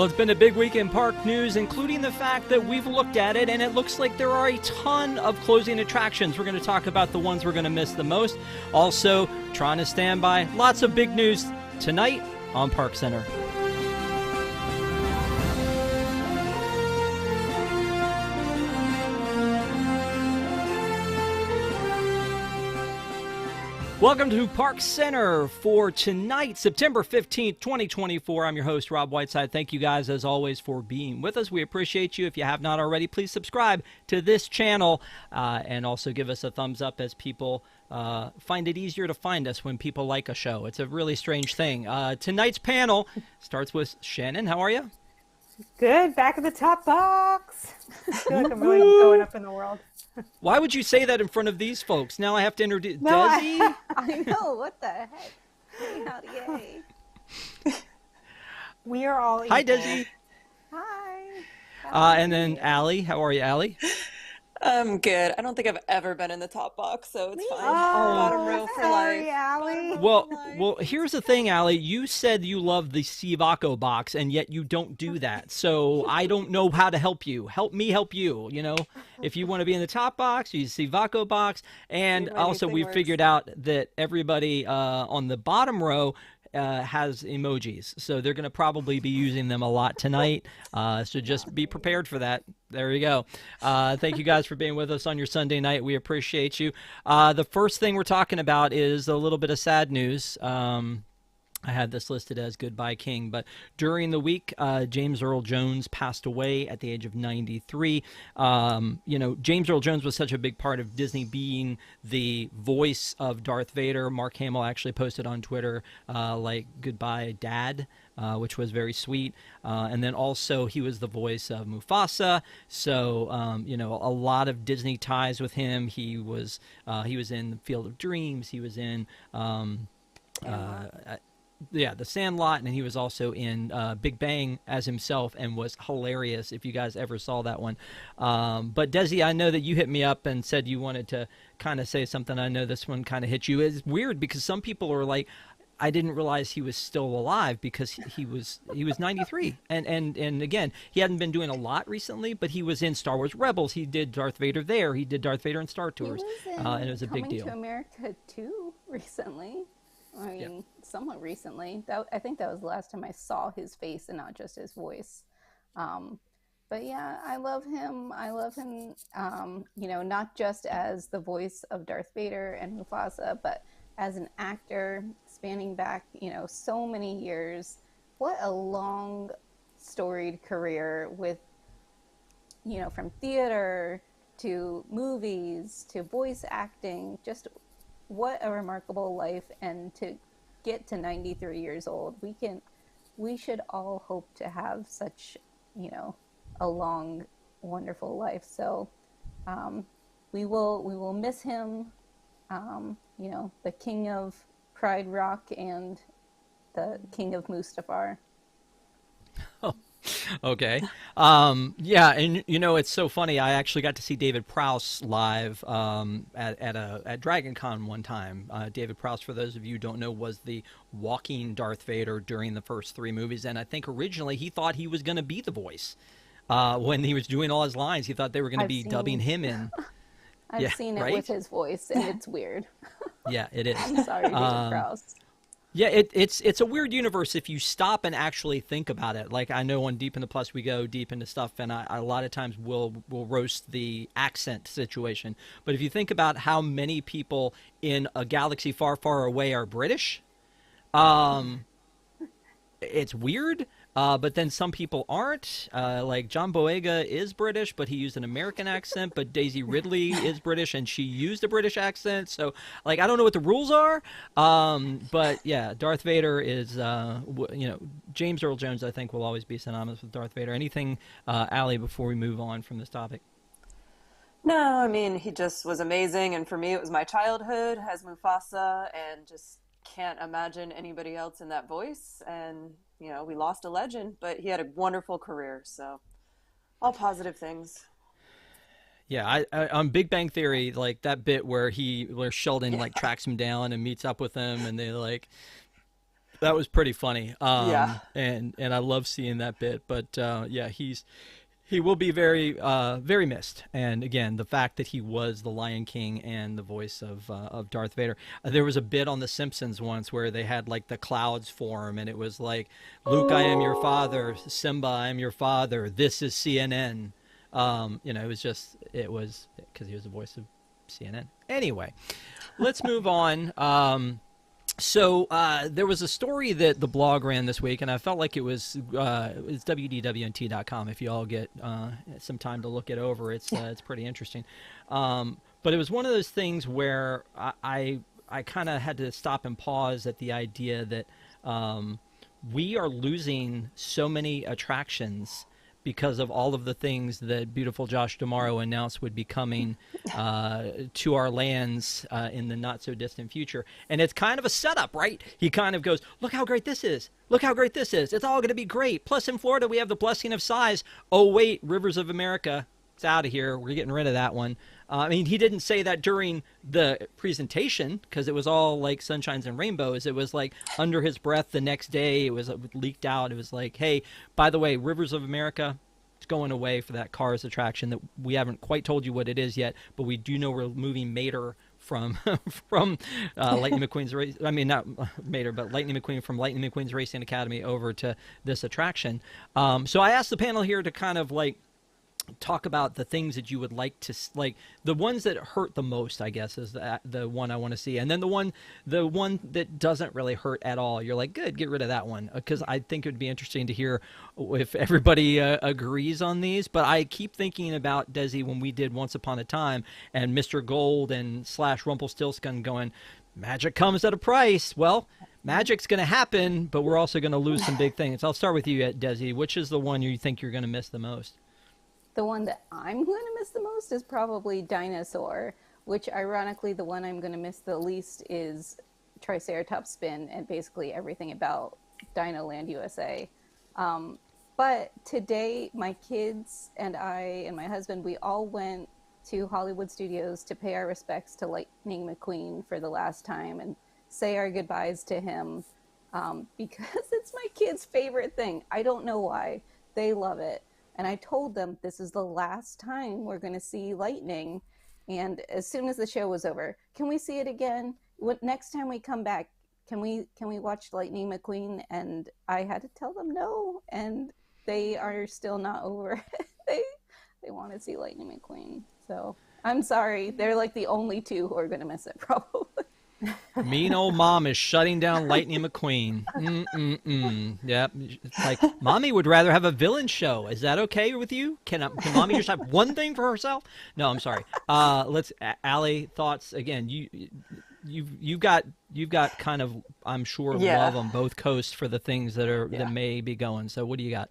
Well, it's been a big week in park news, including the fact that we've looked at it, and it looks like there are a ton of closing attractions. We're going to talk about the ones we're going to miss the most. Also, Tron is standby. Lots of big news tonight on ParksCenter. Welcome to ParksCenter for tonight, September 15th, 2024. I'm your host, Rob Whiteside. Thank you guys, as always, for being with us. We appreciate you. If you have not already, please subscribe to this channel and also give us a thumbs up as people find it easier to find us when people like a show. It's a really strange thing. Tonight's panel starts with Shannon. How are you? Good. Back at the top box. I feel like I'm really going up in the world. Why would you say that in front of these folks? Now I have to introduce Desi. I know. What the heck? Hey, howdy, yay. We are all equal. Hi, Desi. Hi. And then Allie. How are you, Allie? I'm good. I don't think I've ever been in the top box, so it's fine. Oh, Bottom row for sorry, life. Allie. Well, here's the thing, Allie. You said you love the Sivako box, and yet you don't do that. So I don't know how to help you. Help me help you. You know, if you want to be in the top box, use Sivako box. And also, we figured out that everybody on the bottom row has emojis, so they're going to probably be using them a lot tonight, so just be prepared for that. There you go. Thank you guys for being with us on your Sunday night. We appreciate you. The first thing we're talking about is a little bit of sad news. I had this listed as Goodbye King, but during the week, James Earl Jones passed away at the age of 93. You know, James Earl Jones was such a big part of Disney being the voice of Darth Vader. Mark Hamill actually posted on Twitter, like, goodbye, Dad, which was very sweet. And then also he was the voice of Mufasa. So, you know, a lot of Disney ties with him. He was in Field of Dreams. He was in... The Sandlot, and he was also in Big Bang as himself and was hilarious, if you guys ever saw that one. But Desi, I know that you hit me up and said you wanted to kind of say something. I know this one kind of hit you. It's weird because some people are like, I didn't realize he was still alive because he was 93. And again, he hadn't been doing a lot recently, but he was in Star Wars Rebels. He did Darth Vader there. He did Darth Vader in Star Tours. And it was a big deal. Coming to America too recently. I mean, somewhat recently. I think that was the last time I saw his face and not just his voice. But yeah, I love him. I love him, you know, not just as the voice of Darth Vader and Mufasa, but as an actor spanning back, you know, so many years. What a long, storied career with, you know, from theater to movies to voice acting, just what a remarkable life. And to get to 93 years old, we should all hope to have such, you know, a long, wonderful life. So we will miss him, you know, the king of Pride Rock and the king of Mustafar. Okay. Yeah, and you know, it's so funny. I actually got to see David Prowse live at Dragon Con one time. David Prowse, for those of you who don't know, was the walking Darth Vader during the first 3 movies, and I think originally he thought he was going to be the voice. When he was doing all his lines, he thought they were going to be dubbing him in. I've seen it with his voice, and it's weird. Yeah, it is. I'm sorry, David Prowse. Yeah, it's a weird universe if you stop and actually think about it. Like, I know on Deep in the Plus we go deep into stuff, and I a lot of times we'll roast the accent situation. But if you think about how many people in a galaxy far, far away are British, it's weird. But then some people aren't. Like John Boyega is British, but he used an American accent. But Daisy Ridley is British, and she used a British accent. So, like, I don't know what the rules are. But yeah, Darth Vader is, you know, James Earl Jones, I think, will always be synonymous with Darth Vader. Anything, Allie, before we move on from this topic? No, I mean, he just was amazing. And for me, it was my childhood as Mufasa, and just can't imagine anybody else in that voice. And you know, we lost a legend, but he had a wonderful career, so all positive things. Yeah, I on Big Bang Theory, like that bit where Sheldon like tracks him down and meets up with him, and they like That was pretty funny. Yeah. And I love seeing that bit. But yeah, he will be very very missed. And again, the fact that he was the Lion King and the voice of Darth Vader. There was a bit on The Simpsons once where they had like the clouds form, and it was like, Luke, I am your father. Simba, I am your father. This is CNN. You know, it was because he was the voice of CNN. Anyway, let's move on. So there was a story that the blog ran this week, and I felt like it's wdwnt.com. If you all get some time to look it over, it's pretty interesting. But it was one of those things where I kind of had to stop and pause at the idea that we are losing so many attractions because of all of the things that beautiful Josh D'Amaro announced would be coming to our lands in the not-so-distant future. And it's kind of a setup, right? He kind of goes, look how great this is. Look how great this is. It's all going to be great. Plus, in Florida, we have the blessing of size. Oh, wait, Rivers of America. It's out of here. We're getting rid of that one. I mean, he didn't say that during the presentation because it was all like sunshines and rainbows. It was like under his breath the next day. It was leaked out. It was like, hey, by the way, Rivers of America, it's going away for that Cars attraction that we haven't quite told you what it is yet, but we do know we're moving Mater from Lightning McQueen's race. I mean, not Mater, but Lightning McQueen from Lightning McQueen's Racing Academy over to this attraction. So I asked the panel here to kind of like talk about the things that you would like to like, the ones that hurt the most, I guess, is the one I want to see, and then the one that doesn't really hurt at all. You're like, good, get rid of that one, because I think it would be interesting to hear if everybody agrees on these. But I keep thinking about Desi when we did Once Upon a Time and Mr. Gold and / Rumpelstiltskin going, magic comes at a price. Well, magic's going to happen, but we're also going to lose some big things. I'll start with you, Desi. Which is the one you think you're going to miss the most? The one that I'm going to miss the most is probably Dinosaur, which ironically the one I'm going to miss the least is Triceratops Spin and basically everything about Dino Land USA. But today my kids and I and my husband, we all went to Hollywood Studios to pay our respects to Lightning McQueen for the last time and say our goodbyes to him because it's my kids' favorite thing. I don't know why. They love it. And I told them this is the last time we're going to see Lightning. And as soon as the show was over, can we see it again? Next time we come back, can we watch Lightning McQueen? And I had to tell them no. And they are still not over it. They want to see Lightning McQueen. So I'm sorry. They're like the only two who are going to miss it, probably. Mean old mom is shutting down Lightning McQueen. Yep. Like, mommy would rather have a villain show. Is that okay with you? Can mommy just have one thing for herself? No, I'm sorry. Let's, Allie, thoughts again. You've got kind of, I'm sure, love on both coasts for the things that may be going. So what do you got?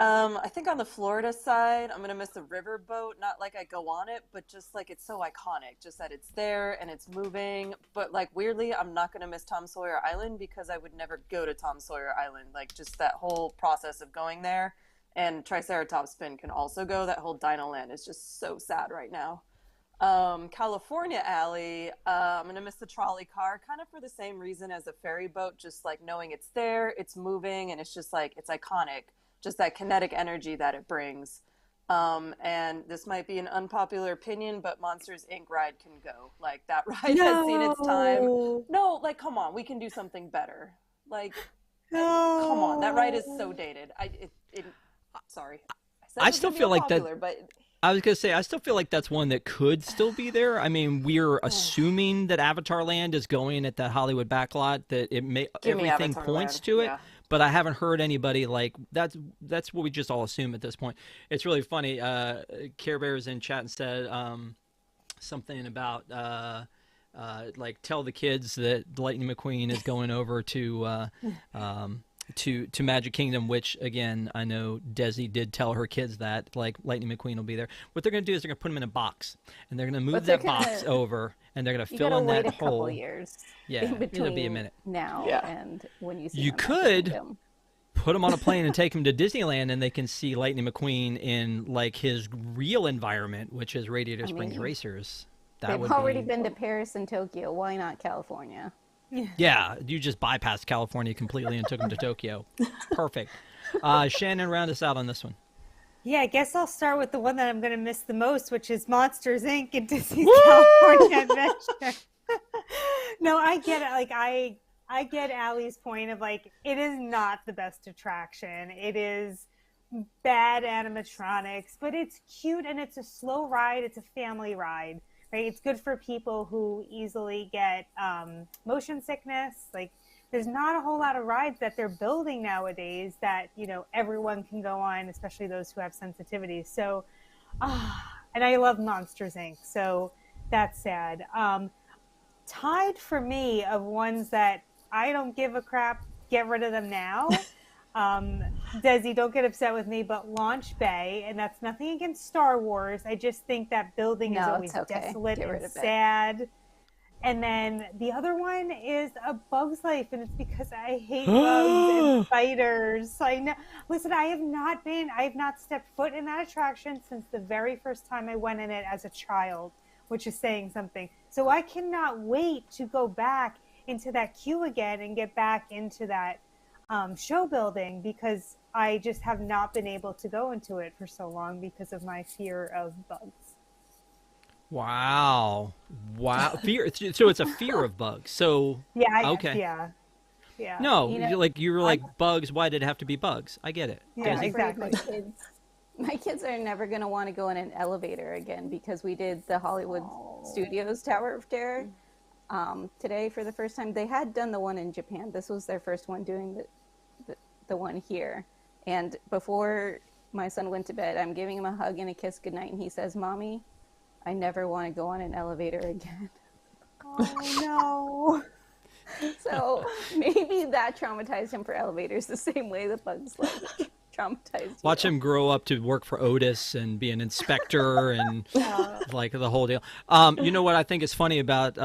I think on the Florida side, I'm going to miss the riverboat. Not like I go on it, but just like it's so iconic, just that it's there and it's moving. But like weirdly, I'm not going to miss Tom Sawyer Island because I would never go to Tom Sawyer Island. Like just that whole process of going there. And Triceratops Spin can also go. That whole Dino Land is just so sad right now. California Alley, I'm going to miss the trolley car kind of for the same reason as a ferry boat. Just like knowing it's there, it's moving, and it's just like, it's iconic. Just that kinetic energy that it brings. And this might be an unpopular opinion, but Monsters, Inc. ride can go. Like, that ride has seen its time. No, like, come on, we can do something better. Like, come on, that ride is so dated. Sorry. I still feel like that. But I was going to say, I still feel like that's one that could still be there. I mean, we're assuming that Avatar Land is going at that Hollywood backlot, that everything points to it. Yeah. But I haven't heard anybody like that's what we just all assume at this point. It's really funny. Care Bear's in chat and said something about like tell the kids that Lightning McQueen is going over to Magic Kingdom, which again I know Desi did tell her kids that like Lightning McQueen will be there. What they're going to do is they're going to put him in a box and they're going to move that box over and they're going to fill in that hole. Couple years. Yeah, it'll be a minute. Now and when you see you could put him on a plane and take him to Disneyland, and they can see Lightning McQueen in like his real environment, which is Radiator Springs Racers. They've already been to Paris and Tokyo. Why not California? Yeah, you just bypassed California completely and took them to Tokyo. Perfect. Shannon, round us out on this one. Yeah, I guess I'll start with the one that I'm going to miss the most, which is Monsters Inc. and Disney's Woo! California Adventure. No, I get it. Like I get Allie's point of like it is not the best attraction. It is bad animatronics, but it's cute and it's a slow ride. It's a family ride, right? It's good for people who easily get motion sickness. Like there's not a whole lot of rides that they're building nowadays that, you know, everyone can go on, especially those who have sensitivities. So, and I love Monsters Inc. So that's sad. Tied for me of ones that I don't give a crap, get rid of them now. Desi, don't get upset with me, but Launch Bay, and that's nothing against Star Wars. I just think that building is always desolate and sad. And then the other one is A Bug's Life, and it's because I hate bugs and spiders. I know. Listen, I have not stepped foot in that attraction since the very first time I went in it as a child, which is saying something. So I cannot wait to go back into that queue again and get back into that show building because I just have not been able to go into it for so long because of my fear of bugs. Wow. Fear. So it's a fear of bugs. So yeah, I okay. Guess, yeah. No, you were like bugs. Why did it have to be bugs? I get it. Yeah, exactly. My kids are never going to want to go in an elevator again because we did the Hollywood Studios Tower of Terror today for the first time. They had done the one in Japan. This was their first one doing the one here. And before my son went to bed, I'm giving him a hug and a kiss goodnight, and he says, "Mommy, I never want to go on an elevator again." Oh, no. So maybe that traumatized him for elevators the same way the Bugs Life traumatized Watch him grow up to work for Otis and be an inspector and like the whole deal. You know what I think is funny about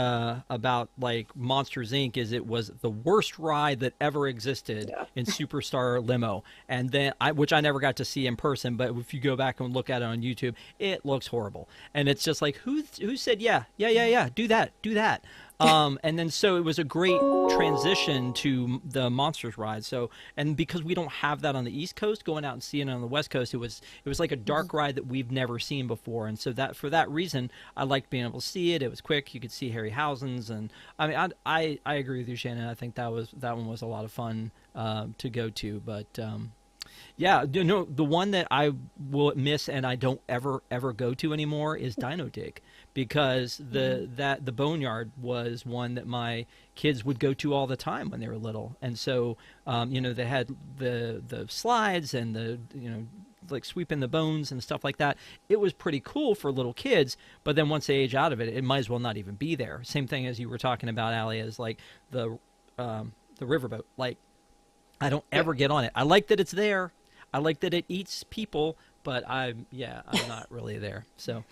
like Monsters Inc. is it was the worst ride that ever existed in Superstar Limo, and then which I never got to see in person, but if you go back and look at it on YouTube, it looks horrible, and it's just like who said yeah do that. And then so it was a great transition to the Monsters ride. So, and because we don't have that on the East Coast, going out and seeing it on the West Coast, it was like a dark ride that we've never seen before. And so that for that reason, I liked being able to see it. It was quick. You could see Harryhausen's, and I mean, I agree with you, Shannon. I think that one was a lot of fun to go to, but. Yeah, no, the one that I will miss and I don't ever go to anymore is Dino Dig, because the Boneyard was one that my kids would go to all the time when they were little, and so they had the slides and the like sweeping the bones and stuff like that. It was pretty cool for little kids, but then once they age out of it, it might as well not even be there. Same thing as you were talking about, Allie, as like the riverboat. Like I don't ever get on it. I like that it's there. I like that it eats people, but I'm not really there. So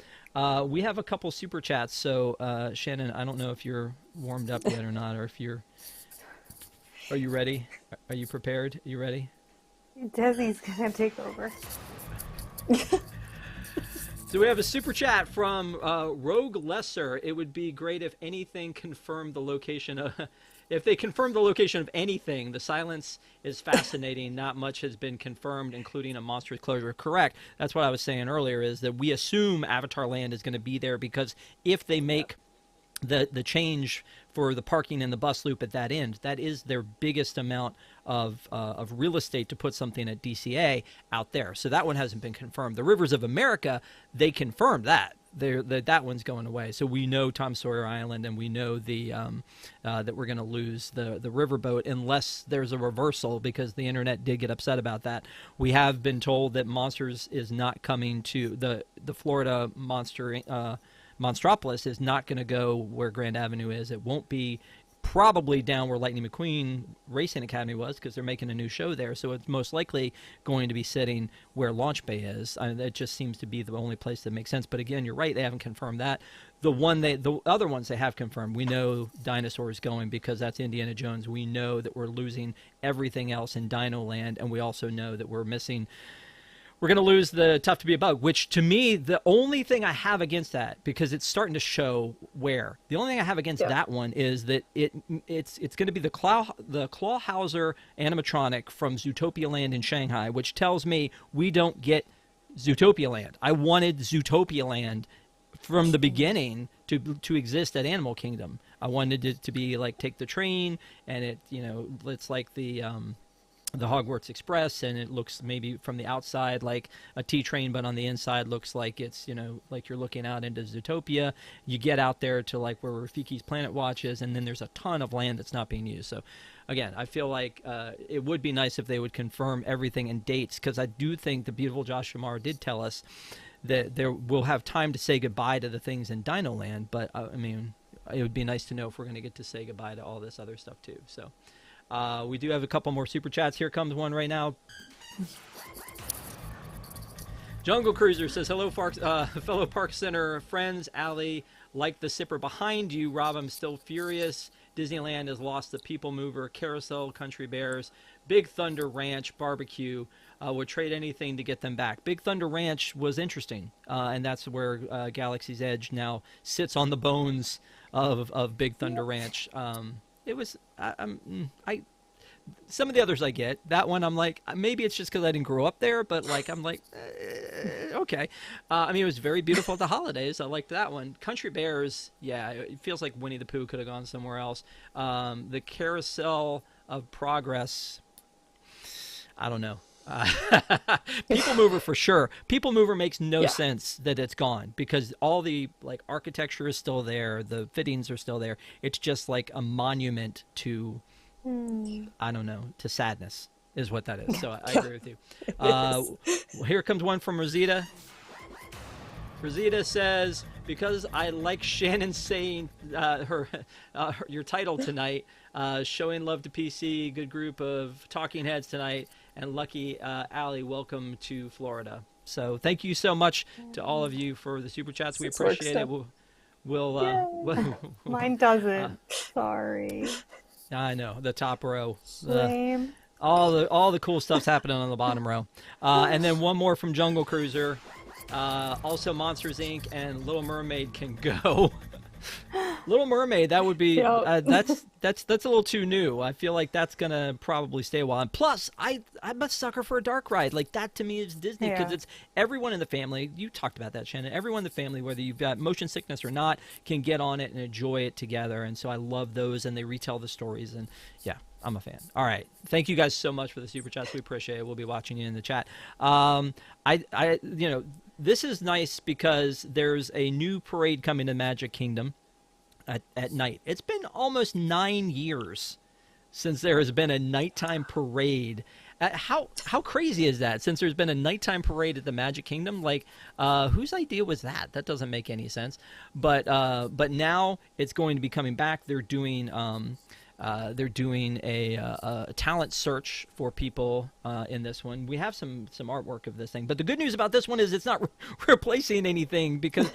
we have a couple super chats. So Shannon, I don't know if you're warmed up yet or not, or if are you ready? Are you prepared? Are you ready? Desi's going to take over. So we have a super chat from Rogue Lesser. It would be great if anything confirmed the location of... If they confirm the location of anything, the silence is fascinating. Not much has been confirmed, including a monstrous closure. Correct. That's what I was saying earlier, is that we assume Avatar Land is going to be there, because if they make the change for the parking and the bus loop at that end, that is their biggest amount of real estate to put something at DCA out there. So that one hasn't been confirmed. The Rivers of America, they confirmed that. That one's going away. So we know Tom Sawyer Island, and we know that we're going to lose the riverboat unless there's a reversal, because the internet did get upset about that. We have been told that Monsters is not coming to the Florida Monstropolis is not going to go where Grand Avenue is. It won't be probably down where Lightning McQueen Racing Academy was, because they're making a new show there. So it's most likely going to be sitting where Launch Bay is. That just seems to be the only place that makes sense. But again, you're right, they haven't confirmed that. The other ones they have confirmed. We know Dinosaur is going, because that's Indiana Jones. We know that we're losing everything else in Dino Land, and we also know that we're missing we're going to lose the Tough to Be a Bug, which to me, the only thing I have against that, because it's starting to show where, the only thing I have against that one is that it's going to be the Clawhauser animatronic from Zootopia Land in Shanghai, which tells me we don't get Zootopia Land. I wanted Zootopia Land from the beginning to exist at Animal Kingdom. I wanted it to be like take the train, and it's like the Hogwarts Express, and it looks maybe from the outside like a T train, but on the inside looks like it's, like you're looking out into Zootopia. You get out there to like where Rafiki's Planet Watch is, and then there's a ton of land that's not being used. So again, I feel like it would be nice if they would confirm everything in dates, because I do think the beautiful Josh Shamar did tell us that we'll have time to say goodbye to the things in Dino Land, but I mean, it would be nice to know if we're going to get to say goodbye to all this other stuff too. So we do have a couple more super chats. Here comes one right now. Jungle Cruiser says, hello, fellow ParksCenter friends. Allie, like the sipper behind you. Rob, I'm still furious. Disneyland has lost the People Mover, Carousel, Country Bears, Big Thunder Ranch, Barbecue. Would trade anything to get them back. Big Thunder Ranch was interesting, and that's where Galaxy's Edge now sits on the bones of Big Thunder Ranch. It was some of the others I get. That one I'm like, maybe it's just because I didn't grow up there, but like I'm like, okay. I mean, it was very beautiful at the holidays. I liked that one. Country Bears, yeah, it feels like Winnie the Pooh could have gone somewhere else. The Carousel of Progress, I don't know. People Mover for sure. People Mover makes no sense that it's gone, because all the like architecture is still there, the fittings are still there. It's just like a monument to I don't know, to sadness is what that is. So I agree with you. Here comes one from Rosita. Rosita says, because I like Shannon saying your title tonight, showing love to PC, good group of talking heads tonight, and lucky Allie, welcome to Florida. So thank you so much to all of you for the super chats. We appreciate it. Mine doesn't. Sorry. I know, the top row. Lame. All the cool stuff's happening on the bottom row. And then one more from Jungle Cruiser. Also, Monsters Inc. and Little Mermaid can go. Little Mermaid, that would be that's a little too new. I feel like that's gonna probably stay a while. And plus, I'm a sucker for a dark ride. Like that to me is Disney, because it's everyone in the family. You talked about that, Shannon. Everyone in the family, whether you've got motion sickness or not, can get on it and enjoy it together. And so I love those, and they retell the stories. And yeah, I'm a fan. All right, thank you guys so much for the super chats. We appreciate it. We'll be watching you in the chat. This is nice because there's a new parade coming to Magic Kingdom at night. It's been almost 9 years since there has been a nighttime parade. How crazy is that? Since there's been a nighttime parade at the Magic Kingdom, like whose idea was that? That doesn't make any sense. But now it's going to be coming back. They're doing a talent search for people in this one. We have some artwork of this thing, but the good news about this one is it's not replacing anything, because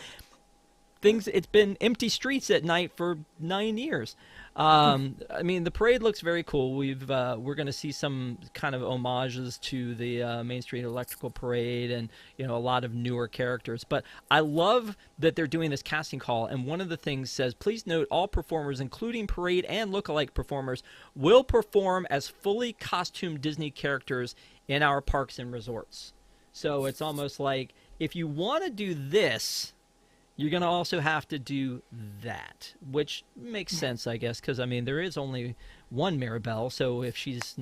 it's been empty streets at night for 9 years. I mean, the parade looks very cool. We're going to see some kind of homages to the Main Street Electrical Parade, and a lot of newer characters. But I love that they're doing this casting call, and one of the things says, please note all performers, including parade and lookalike performers, will perform as fully costumed Disney characters in our parks and resorts. So it's almost like, if you want to do this, you're going to also have to do that, which makes sense, I guess, because, I mean, there is only one Mirabelle, so if she's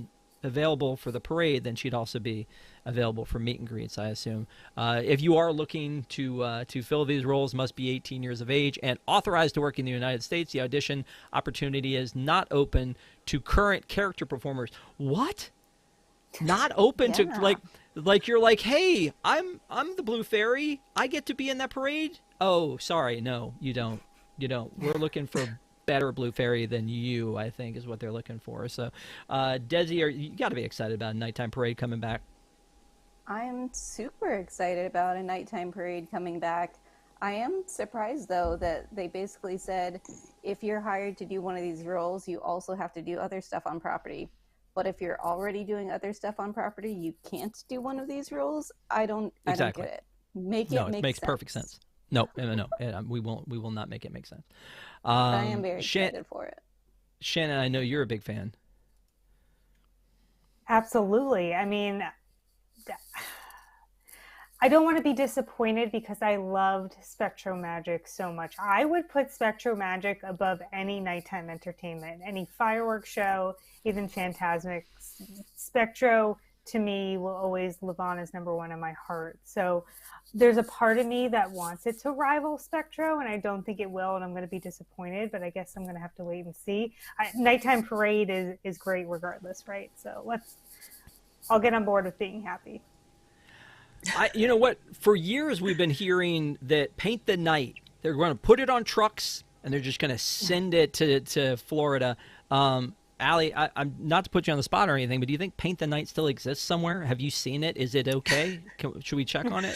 available for the parade, then she'd also be available for meet and greets, I assume. If you are looking to fill these roles, must be 18 years of age and authorized to work in the United States. The audition opportunity is not open to current character performers. What? Not open to, like you're like, hey, I'm the Blue Fairy. I get to be in that parade? Oh, sorry. No, you don't. We're looking for better Blue Fairy than you, I think, is what they're looking for. So, Desi, you got to be excited about a nighttime parade coming back. I'm super excited about a nighttime parade coming back. I am surprised, though, that they basically said if you're hired to do one of these roles, you also have to do other stuff on property. But if you're already doing other stuff on property, you can't do one of these rules. I don't Exactly. get it. Make No, it it make makes sense. perfect sense. No, no, we will not make it make sense. But I am very Shan- excited for it. Shannon, I know you're a big fan. Absolutely. I mean, I don't want to be disappointed because I loved Spectro Magic so much. I would put Spectro Magic above any nighttime entertainment, any fireworks show, even Phantasmic. Spectro, to me, will always live on as number one in my heart. So there's a part of me that wants it to rival Spectro, and I don't think it will, and I'm going to be disappointed, but I guess I'm going to have to wait and see. Nighttime Parade is great regardless, right? So I'll get on board with being happy. You know what? For years, we've been hearing that Paint the Night, they're going to put it on trucks and they're just going to send it to Florida. Allie, I'm not to put you on the spot or anything, but do you think Paint the Night still exists somewhere? Have you seen it? Is it okay? Should we check on it?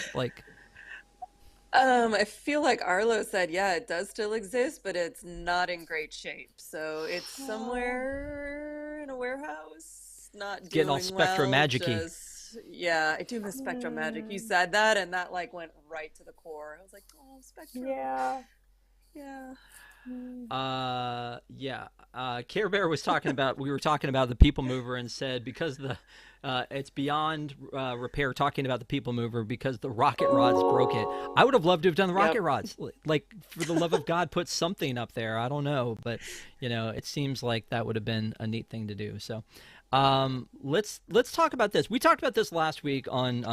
I feel like Arlo said, yeah, it does still exist, but it's not in great shape. So it's somewhere in a warehouse, not getting doing all Spectro well. Magic-y. Yeah, I do miss Spectro Magic. You said that, and that like went right to the core. I was like, oh, Spectro. Yeah. Care Bear was talking about, we were talking about the People Mover and said because it's beyond repair, talking about the People Mover because the rocket rods broke it. I would have loved to have done the rocket rods. Like, for the love of God, put something up there. I don't know, but it seems like that would have been a neat thing to do. So let's talk about this. We talked about this last week on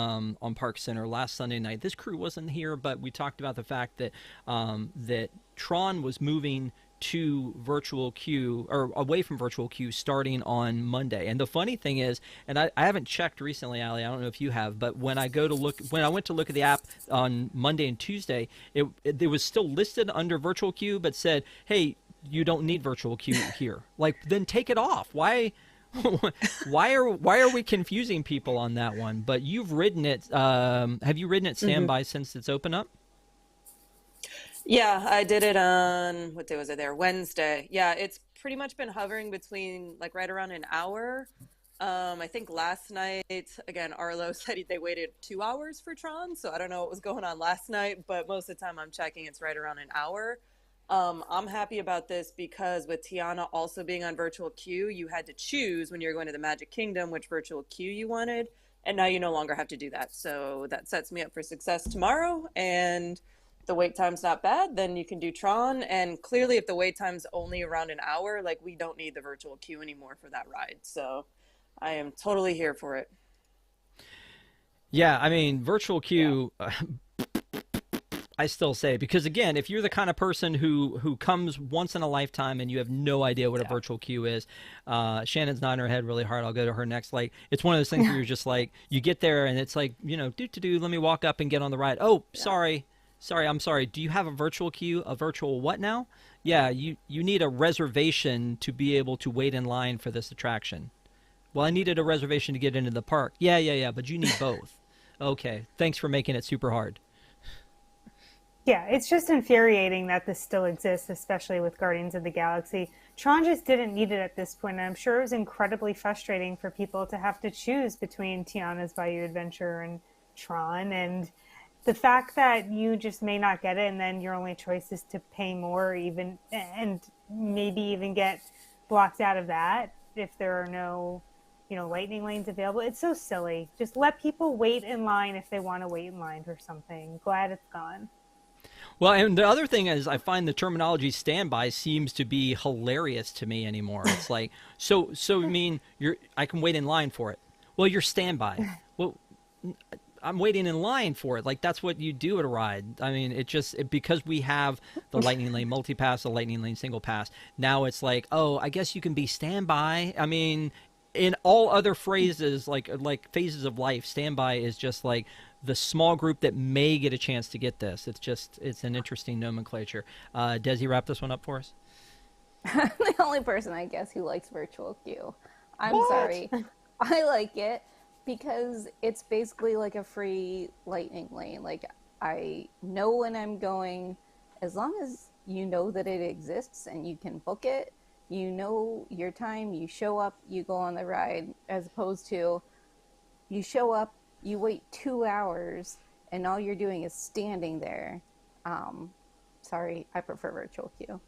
ParksCenter last Sunday night. This crew wasn't here, but we talked about the fact that that Tron was moving to virtual queue or away from virtual queue starting on Monday. And the funny thing is, and I haven't checked recently, Allie, I don't know if you have, but when I went to look at the app on Monday and Tuesday, it was still listed under virtual queue, but said, hey, you don't need virtual queue here. Like, then take it off. Why are we confusing people on that one? But you've ridden it. Have you ridden it standby since it's open up? Yeah, I did it on, what day was it there? Wednesday. Yeah, it's pretty much been hovering between like right around an hour. I think last night, again, Arlo said they waited 2 hours for Tron, so I don't know what was going on last night, but most of the time I'm checking it's right around an hour. I'm happy about this because with Tiana also being on virtual queue, you had to choose when you were going to the Magic Kingdom which virtual queue you wanted, and now you no longer have to do that. So that sets me up for success tomorrow, and the wait time's not bad, then you can do Tron. And clearly if the wait time's only around an hour, like, we don't need the virtual queue anymore for that ride. So I am totally here for it. Yeah, I mean, virtual queue, I still say, because again, if you're the kind of person who comes once in a lifetime and you have no idea what a virtual queue is, Shannon's nodding her head really hard. I'll go to her next. Like, it's one of those things where you're just like, you get there and it's like, let me walk up and get on the ride. Oh, I'm sorry. Do you have a virtual queue? A virtual what now? Yeah, you need a reservation to be able to wait in line for this attraction. Well, I needed a reservation to get into the park. Yeah, but you need both. Okay, thanks for making it super hard. Yeah, it's just infuriating that this still exists, especially with Guardians of the Galaxy. Tron just didn't need it at this point, and I'm sure it was incredibly frustrating for people to have to choose between Tiana's Bayou Adventure and Tron, and the fact that you just may not get it and then your only choice is to pay more even and maybe even get blocked out of that if there are no lightning lanes available. It's so silly. Just let people wait in line if they want to wait in line for something. Glad it's gone. Well, and the other thing is I find the terminology standby seems to be hilarious to me anymore. It's like, so I mean, I can wait in line for it. Well, you're standby. Well, I'm waiting in line for it. Like, that's what you do at a ride. I mean, because we have the Lightning Lane multi-pass, the Lightning Lane single pass, now it's like, oh, I guess you can be standby. I mean, in all other phrases, like phases of life, standby is just like the small group that may get a chance to get this. It's an interesting nomenclature. Desi, wrap this one up for us. I'm the only person, I guess, who likes virtual queue. I'm sorry. I like it because it's basically like a free lightning lane. Like, I know when I'm going, as long as you know that it exists and you can book it, You know your time, you show up, you go on the ride, as opposed to you show up, you wait 2 hours, and all you're doing is standing there. Sorry, I prefer virtual queue.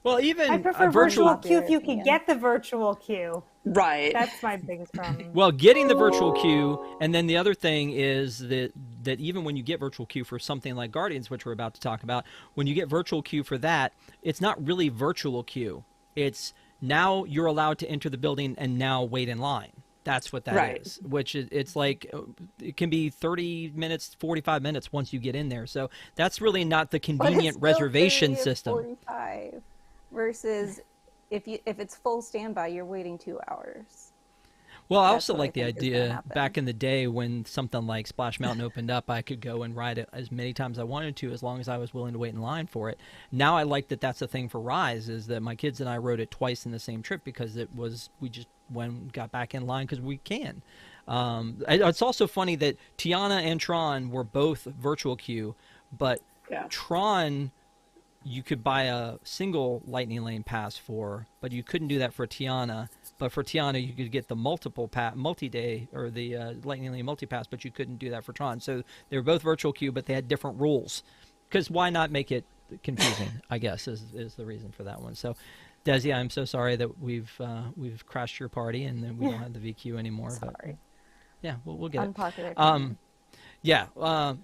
Well, even I prefer virtual queue if you can get the virtual queue. Right. That's my biggest problem. Well, getting the virtual queue, and then the other thing is that even when you get virtual queue for something like Guardians, which we're about to talk about, when you get virtual queue for that, it's not really virtual queue. It's now you're allowed to enter the building and now wait in line. That's what that is, which it's like it can be 30 minutes, 45 minutes once you get in there. So that's really not the convenient reservation system. 45 versus if it's full standby, you're waiting 2 hours. Well, I also like the idea back in the day when something like Splash Mountain opened up, I could go and ride it as many times as I wanted to, as long as I was willing to wait in line for it. Now I like that that's the thing for Rise, is that my kids and I rode it twice in the same trip because we just got back in line because we can. It's also funny that Tiana and Tron were both virtual queue, but Tron you could buy a single Lightning Lane pass for, but you couldn't do that for Tiana. But for Tiana, you could get the multi-day or the Lightning Lane multi-pass, but you couldn't do that for Tron. So they were both virtual queue, but they had different rules. Because why not make it confusing, I guess, is the reason for that one. So, Desi, I'm so sorry that we've crashed your party and then we don't have the VQ anymore. Sorry. But yeah, we'll get Unpopular it. Yeah,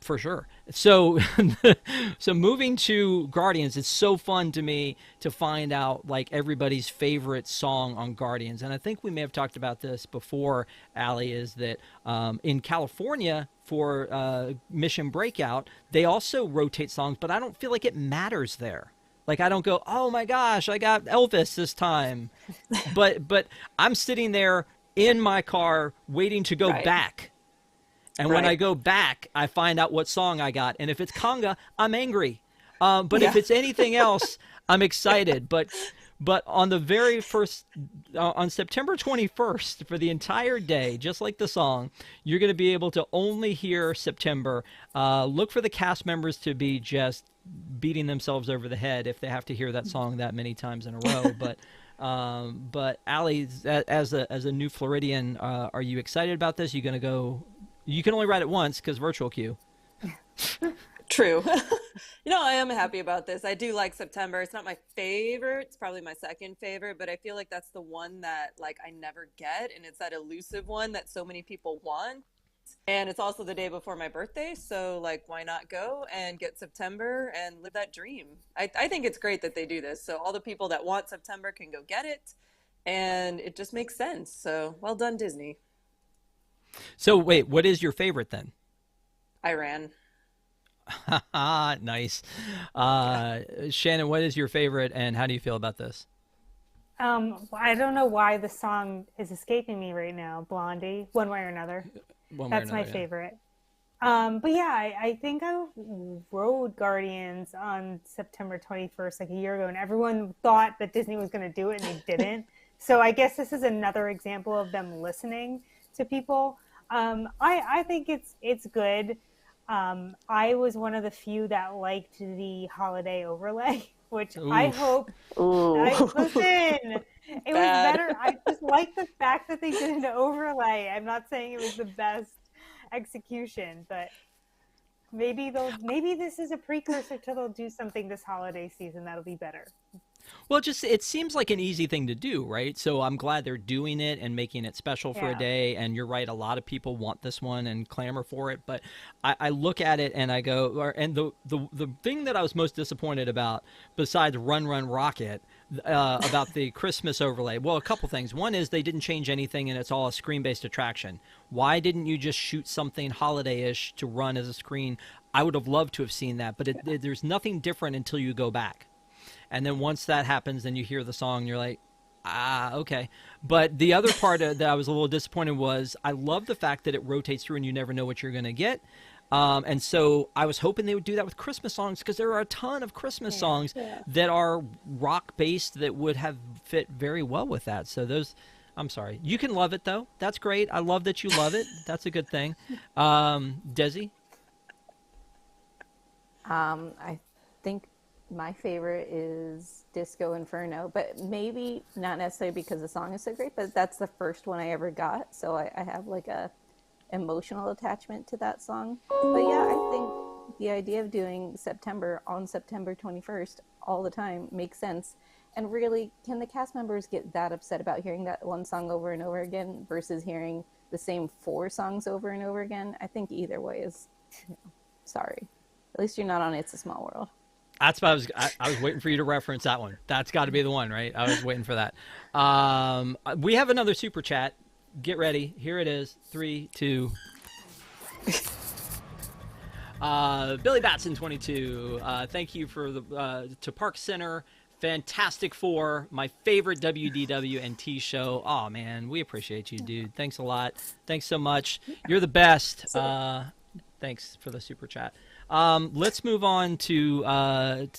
for sure. So, so moving to Guardians, it's so fun to me to find out like everybody's favorite song on Guardians. And I think we may have talked about this before, Allie, is that in California for Mission Breakout, they also rotate songs, but I don't feel like it matters there. Like I don't go, oh my gosh, I got Elvis this time. but I'm sitting there in my car waiting to go back. And when I go back, I find out what song I got. And if it's conga, I'm angry. But if it's anything else, I'm excited. But on the very first, on September 21st, for the entire day, just like the song, you're going to be able to only hear September. Look for the cast members to be just beating themselves over the head if they have to hear that song that many times in a row. But Allie, as a new Floridian, are you excited about this? You going to go? You can only ride it once because virtual queue. True. I am happy about this. I do like September. It's not my favorite. It's probably my second favorite, but I feel like that's the one that like I never get. And it's that elusive one that so many people want. And it's also the day before my birthday. So like, why not go and get September and live that dream? I think it's great that they do this. So all the people that want September can go get it. And it just makes sense. So well done, Disney. So wait, what is your favorite then? Iran. Nice. Shannon, what is your favorite and how do you feel about this? I don't know why the song is escaping me right now. Blondie, one way or another. That's my favorite. But yeah, I think I rode Guardians on September 21st, like a year ago, and everyone thought that Disney was going to do it and they didn't. So I guess this is another example of them listening to people. I think it's good. I was one of the few that liked the holiday overlay, which I hope. Listen, it was better. I just like the fact that they did an overlay. I'm not saying it was the best execution, but maybe this is a precursor to they'll do something this holiday season that'll be better. Well, it seems like an easy thing to do, right? So I'm glad they're doing it and making it special for a day. And you're right, a lot of people want this one and clamor for it. But I look at it and I go, and the thing that I was most disappointed about, besides Run Run Rocket, about the Christmas overlay, well, a couple things. One is they didn't change anything and it's all a screen-based attraction. Why didn't you just shoot something holiday-ish to run as a screen? I would have loved to have seen that, but there's nothing different until you go back. And then once that happens, then you hear the song, and you're like, okay. But the other part that I was a little disappointed was I love the fact that it rotates through and you never know what you're going to get. And so I was hoping they would do that with Christmas songs because there are a ton of Christmas songs that are rock-based that would have fit very well with that. So those, I'm sorry. You can love it, though. That's great. I love that you love it. That's a good thing. Desi? I think My favorite is Disco Inferno, but maybe not necessarily because the song is so great, but that's the first one I ever got. So I have like a emotional attachment to that song. But yeah, I think the idea of doing September on September 21st all the time makes sense. And really, can the cast members get that upset about hearing that one song over and over again versus hearing the same 4 songs over and over again? I think either way is, sorry. At least you're not on It's a Small World. That's what I was waiting for you to reference that one. That's got to be the one, right? I was waiting for that. We have another super chat. Get ready. Here it is. 3, 2. Billy Batson 22. Thank you for the to ParksCenter. Fantastic Four, my favorite WDW and T show. Oh man, we appreciate you, dude. Thanks a lot. Thanks so much. You're the best. Thanks for the super chat. Let's move on to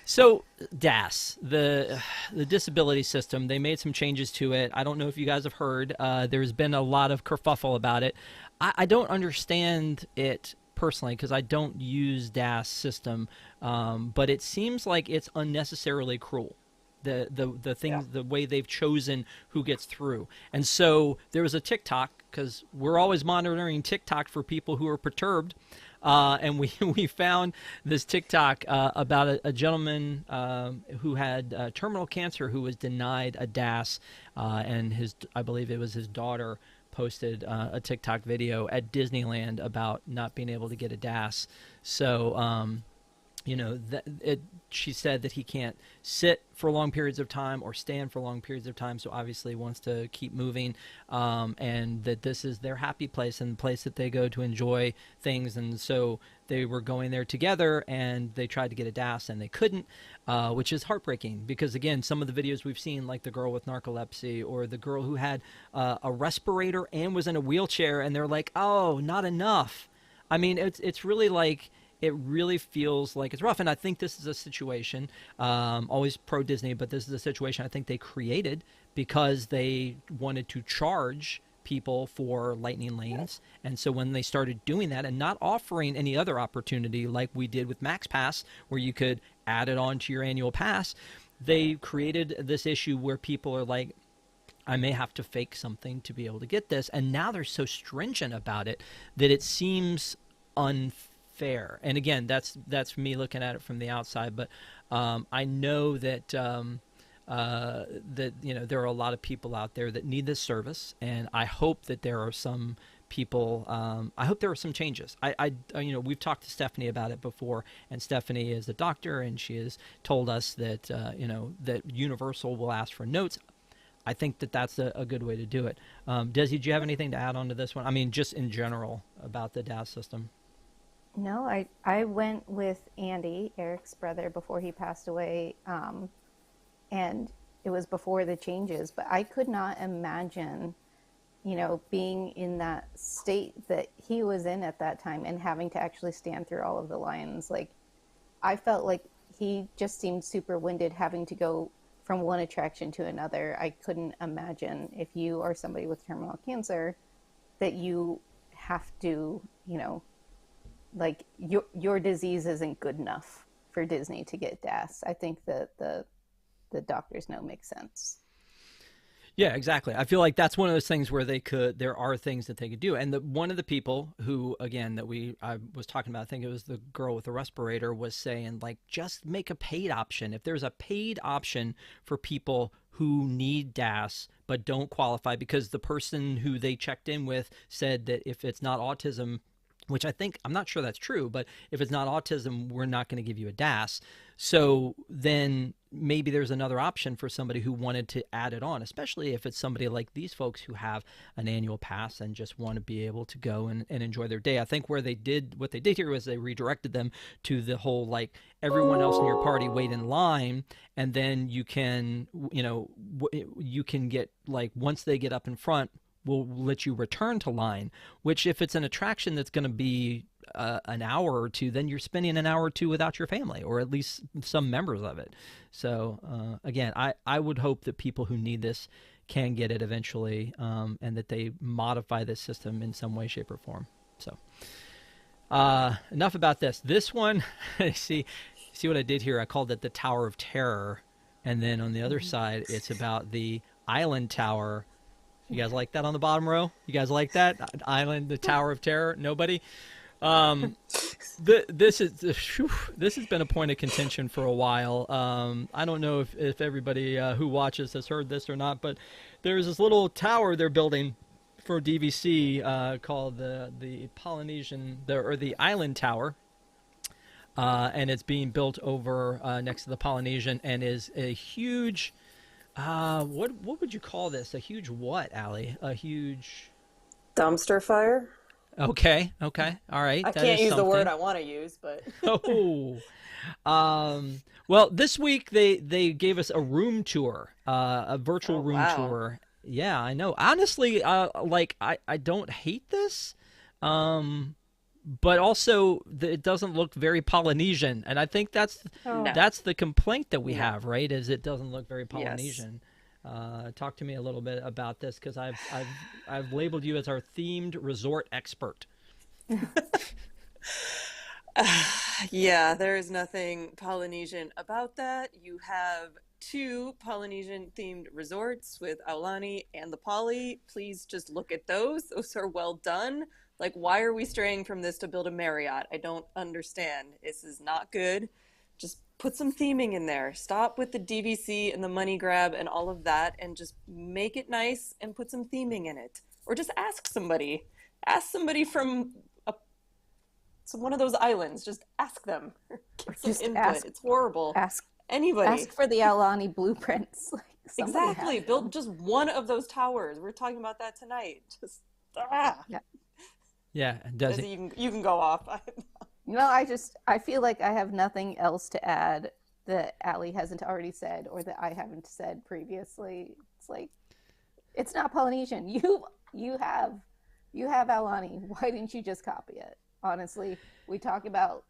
so DAS, the disability system. They made some changes to it. I don't know if you guys have heard. There's been a lot of kerfuffle about it. I don't understand it personally because I don't use DAS system, but it seems like it's unnecessarily cruel. The things, the way they've chosen who gets through. And so there was a TikTok, because we're always monitoring TikTok for people who are perturbed. And we found this TikTok about a gentleman who had terminal cancer who was denied a DAS, and I believe it was his daughter posted a TikTok video at Disneyland about not being able to get a DAS. So, she said that he can't sit for long periods of time or stand for long periods of time, so obviously wants to keep moving, and that this is their happy place and the place that they go to enjoy things. And so they were going there together, and they tried to get a DAS, and they couldn't, which is heartbreaking because, again, some of the videos we've seen, like the girl with narcolepsy or the girl who had a respirator and was in a wheelchair, and they're like, oh, not enough. I mean, it's really like... It really feels like it's rough, and I think this is a situation, always pro-Disney, but this is a situation I think they created because they wanted to charge people for lightning lanes. And so when they started doing that and not offering any other opportunity like we did with Max Pass, where you could add it on to your annual pass, they created this issue where people are like, I may have to fake something to be able to get this. And now they're so stringent about it that it seems unfair. And again, that's me looking at it from the outside, but I know that that there are a lot of people out there that need this service, and I hope that there are some people. I hope there are some changes. We've talked to Stephanie about it before, and Stephanie is a doctor, and she has told us that that Universal will ask for notes. I think that that's a good way to do it. Desi, do you have anything to add on to this one? I mean, just in general about the DAS system. No, I went with Andy, Eric's brother, before he passed away, and it was before the changes. But I could not imagine, being in that state that he was in at that time and having to actually stand through all of the lines. Like, I felt like he just seemed super winded having to go from one attraction to another. I couldn't imagine, if you are somebody with terminal cancer, that you have to, like your disease isn't good enough for Disney to get DAS. I think that the doctors know makes sense. Yeah, exactly. I feel like that's one of those things where there are things that they could do. And one of the people who, again, I was talking about, I think it was the girl with the respirator, was saying, like, just make a paid option. If there's a paid option for people who need DAS but don't qualify, because the person who they checked in with said that if it's not autism, which I'm not sure that's true, but if it's not autism, we're not going to give you a DAS. So then maybe there's another option for somebody who wanted to add it on, especially if it's somebody like these folks who have an annual pass and just want to be able to go and enjoy their day. I think what they did here was they redirected them to the whole, like, everyone else in your party wait in line, and then you can get, like, once they get up in front, will let you return to line, which if it's an attraction that's going to be an hour or two, then you're spending an hour or two without your family, or at least some members of it. So again, I would hope that people who need this can get it eventually, and that they modify this system in some way, shape, or form. So enough about this. This one, see, See what I did here? I called it the Tower of Terror, and then on the other Mm-hmm. side, it's about the Island Tower. You guys like that on the bottom row? You guys like that island, the Tower of Terror? Nobody. Um, this has been a point of contention for a while. I don't know if everybody who watches has heard this or not, but there's this little tower they're building for DVC called the Polynesian or the Island Tower. And it's being built over next to the Polynesian, and is a huge. What would you call this? A huge what, Allie? A huge. Dumpster fire. Okay. All right. I that can't is use the word something. I want to use, but Oh. Well, this week they gave us a room tour, a virtual oh room wow. tour. Yeah, I know. Honestly, like I don't hate this. But also it doesn't look very Polynesian, and I think that's Oh, No. that's the complaint that we No. have, right? Is it doesn't look very Yes. Polynesian. Talk to me a little bit about this, because I've labeled you as our themed resort expert. Yeah, there is nothing Polynesian about that. You have two Polynesian themed resorts with Aulani and the Poly. Please just look at those. Those are well done. Like, why are we straying from this to build a Marriott? I don't understand. This is not good. Just put some theming in there. Stop with the DVC and the money grab and all of that, and just make it nice and put some theming in it. Or just ask somebody. Ask somebody from one of those islands. Just ask them. Get some Just input. ask It's horrible. ask Anybody. ask for the Aulani blueprints. Like somebody Exactly. has Build them. just one of those towers. We're talking about that tonight. Just Yeah. Yeah, does Desi, it? you can go off. No, I feel like I have nothing else to add that Allie hasn't already said or that I haven't said previously. It's like it's not Polynesian. You have Aulani. Why didn't you just copy it? Honestly, we talk about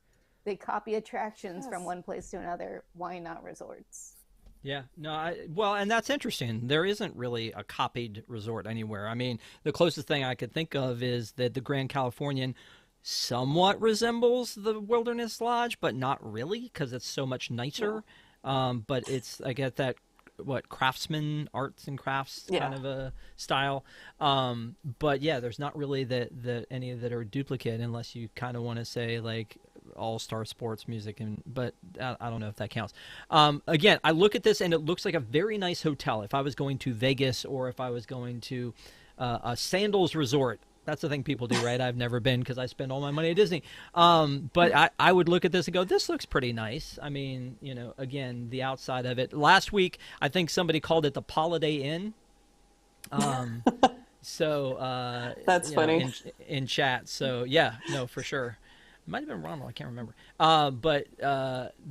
they copy attractions from Yes. one place to another. Why not resorts? Yeah, no, well, and that's interesting. There isn't really a copied resort anywhere. I mean, the closest thing I could think of is that the Grand Californian somewhat resembles the Wilderness Lodge, but not really, because it's so much nicer. But I get that, what, craftsman, arts and crafts Yeah. kind of a style. But yeah, there's not really any that are duplicate, unless you kind of want to say like all-star sports music, but I don't know if that counts. Again, I look at this and it looks like a very nice hotel. If I was going to Vegas, or if I was going to a Sandals resort, that's the thing people do, right? I've never been because I spend all my money at Disney. But I would look at this and go, this looks pretty nice. I mean, again, the outside of it. Last week, I think somebody called it the Holiday Inn. So That's funny. in chat. So yeah, no, for sure. Might have been Ronald. I can't remember. But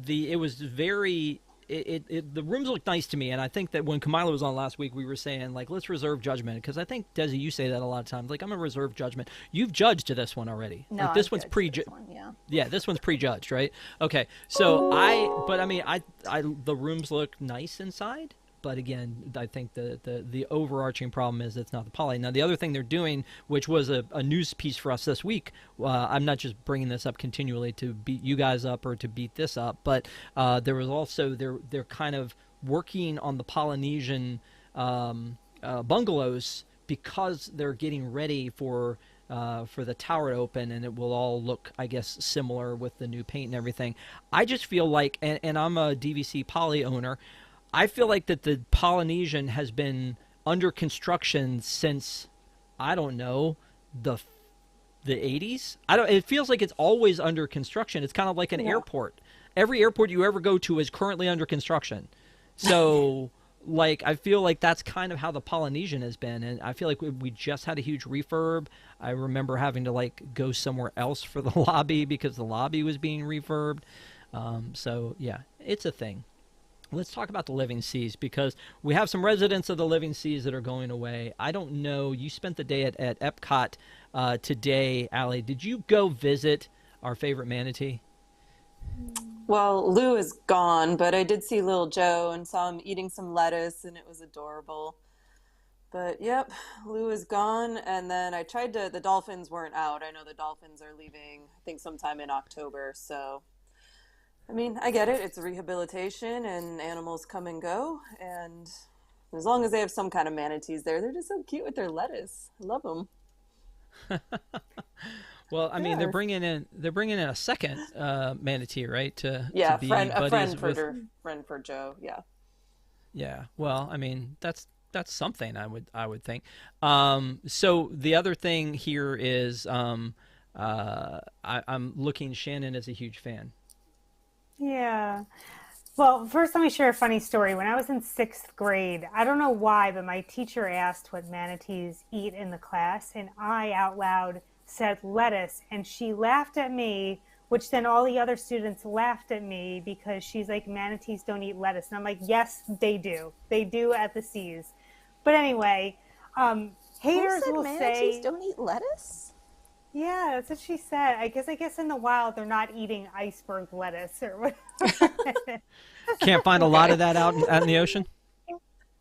it was very. The rooms looked nice to me, and I think that when Kamila was on last week, we were saying like, let's reserve judgment, because I think, Desi, you say that a lot of times. Like, I'm gonna reserve judgment. You've judged to this one already. No, like, this I've one's judged this one, yeah. Yeah, this one's prejudged, right? Okay, so but I mean, the rooms look nice inside. But again, I think the overarching problem is it's not the Poly. Now, the other thing they're doing, which was a news piece for us this week, I'm not just bringing this up continually to beat you guys up or to beat this up, but there was also, they're kind of working on the Polynesian bungalows, because they're getting ready for the tower to open, and it will all look, I guess, similar with the new paint and everything. I just feel like, and I'm a DVC Poly owner, I feel like that the Polynesian has been under construction since, I don't know, the 80s. It feels like it's always under construction. It's kind of like an airport. Every airport you ever go to is currently under construction. So like, I feel like that's kind of how the Polynesian has been, and I feel like we just had a huge refurb. I remember having to like go somewhere else for the lobby because the lobby was being refurbed. So yeah, it's a thing. Let's talk about the Living Seas, because we have some residents of the Living Seas that are going away. I don't know. You spent the day at Epcot today, Allie. Did you go visit our favorite manatee? Well, Lou is gone, but I did see little Joe and saw him eating some lettuce, and it was adorable. But yep, Lou is gone. And then the dolphins weren't out. I know the dolphins are leaving, I think sometime in October. So I mean, I get it. It's a rehabilitation and animals come and go. And as long as they have some kind of manatees there, they're just so cute with their lettuce. I love them. Well, I mean, Yes. they're bringing in a second manatee, right? To Yeah, be a buddies with. friend for Joe. Yeah. Yeah. Well, I mean, that's something I would think. So the other thing here is I'm looking. Shannon is a huge fan. Yeah. Well, first, let me share a funny story. When I was in sixth grade, I don't know why, but my teacher asked what manatees eat in the class, and I out loud said lettuce, and she laughed at me, which then all the other students laughed at me because she's like, manatees don't eat lettuce. And I'm like, yes, they do. They do at the seas. But anyway, Who haters said will manatees say, don't eat lettuce? yeah, that's what she said. I guess in the wild they're not eating iceberg lettuce or whatever. Can't find a lot of that out in the ocean.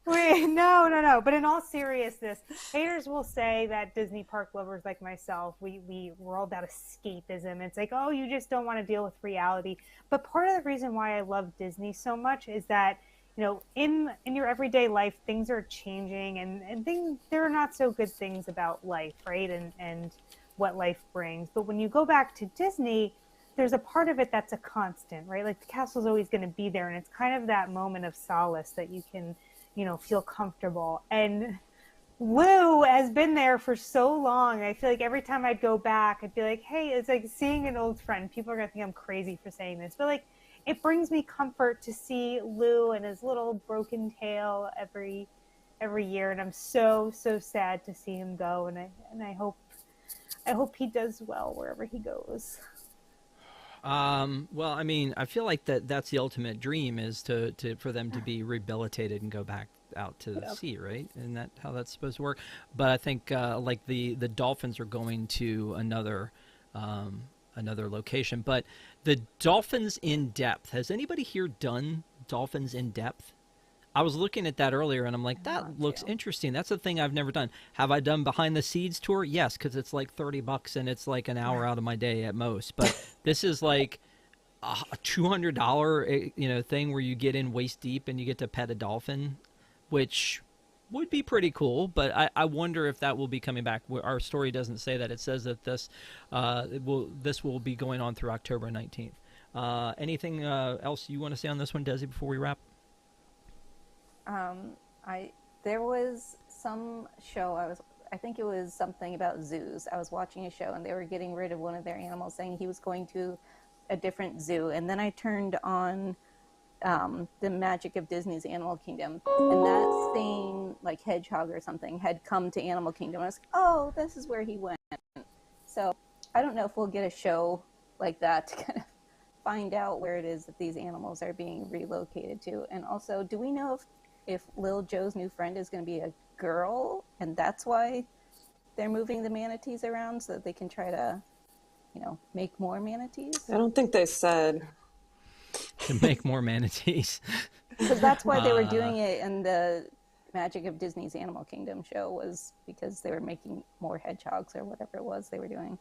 Wait, no, no, no. But in all seriousness, haters will say that Disney park lovers like myself, we're all about escapism. It's like, oh, you just don't want to deal with reality. But part of the reason why I love Disney so much is that, in your everyday life, things are changing, and things there are not so good things about life, right? And what life brings. But when you go back to Disney, there's a part of it that's a constant, right? Like the castle's always going to be there, and it's kind of that moment of solace that you can, feel comfortable. And Lou has been there for so long. I feel like every time I'd go back, I'd be like, hey, it's like seeing an old friend. People are going to think I'm crazy for saying this, but like it brings me comfort to see Lou and his little broken tail every year, and I'm so sad to see him go, and I hope he does well wherever he goes. Well, I mean, I feel like that's the ultimate dream is to for them to be rehabilitated and go back out to the Yep. sea, right? And that how that's supposed to work. But I think like the dolphins are going to another location. But the dolphins in depth. Has anybody here done dolphins in depth? I was looking at that earlier, and I'm like, I that want looks to. interesting. That's a thing I've never done. Have I done behind the scenes tour? Yes, because it's like $30 and it's like an hour out of my day at most. But this is like a $200 thing where you get in waist deep and you get to pet a dolphin, which would be pretty cool. But I wonder if that will be coming back. Our story doesn't say that. It says that this will be going on through October 19th. Anything else you want to say on this one, Desi, before we wrap? I There was some show I think it was something about zoos. I was watching a show and they were getting rid of one of their animals, saying he was going to a different zoo. And then I turned on the Magic of Disney's Animal Kingdom, and that same like hedgehog or something had come to Animal Kingdom. I was like, oh, this is where he went. So I don't know if we'll get a show like that to kind of find out where it is that these animals are being relocated to. And also, do we know if Lil Joe's new friend is going to be a girl, and that's why they're moving the manatees around so that they can try to, make more manatees? I don't think they said. To make more manatees. Because that's why they were doing it in the Magic of Disney's Animal Kingdom show, was because they were making more hedgehogs or whatever it was they were doing.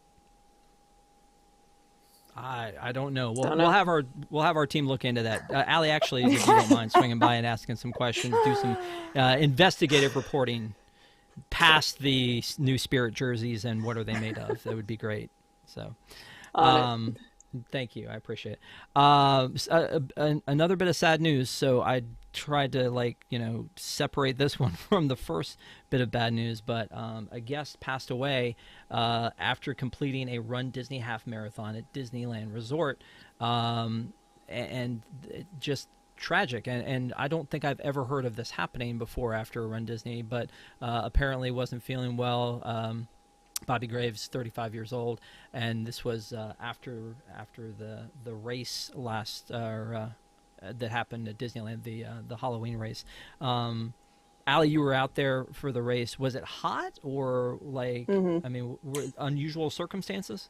I don't know. Don't We'll know. have our team look into that. Allie, actually, if you don't mind swinging by and asking some questions, do some investigative reporting past the new Spirit jerseys and what are they made of. That would be great. So, On thank you. I appreciate it. Another bit of sad news. So I tried to separate this one from the first bit of bad news, but a guest passed away after completing a Run Disney half marathon at Disneyland Resort, and just tragic. And I don't think I've ever heard of this happening before after a Run Disney, but apparently wasn't feeling well. Bobby Graves, 35 years old, and this was after the race that happened at Disneyland, the Halloween race. Allie, you were out there for the race. Was it hot or I mean, unusual circumstances?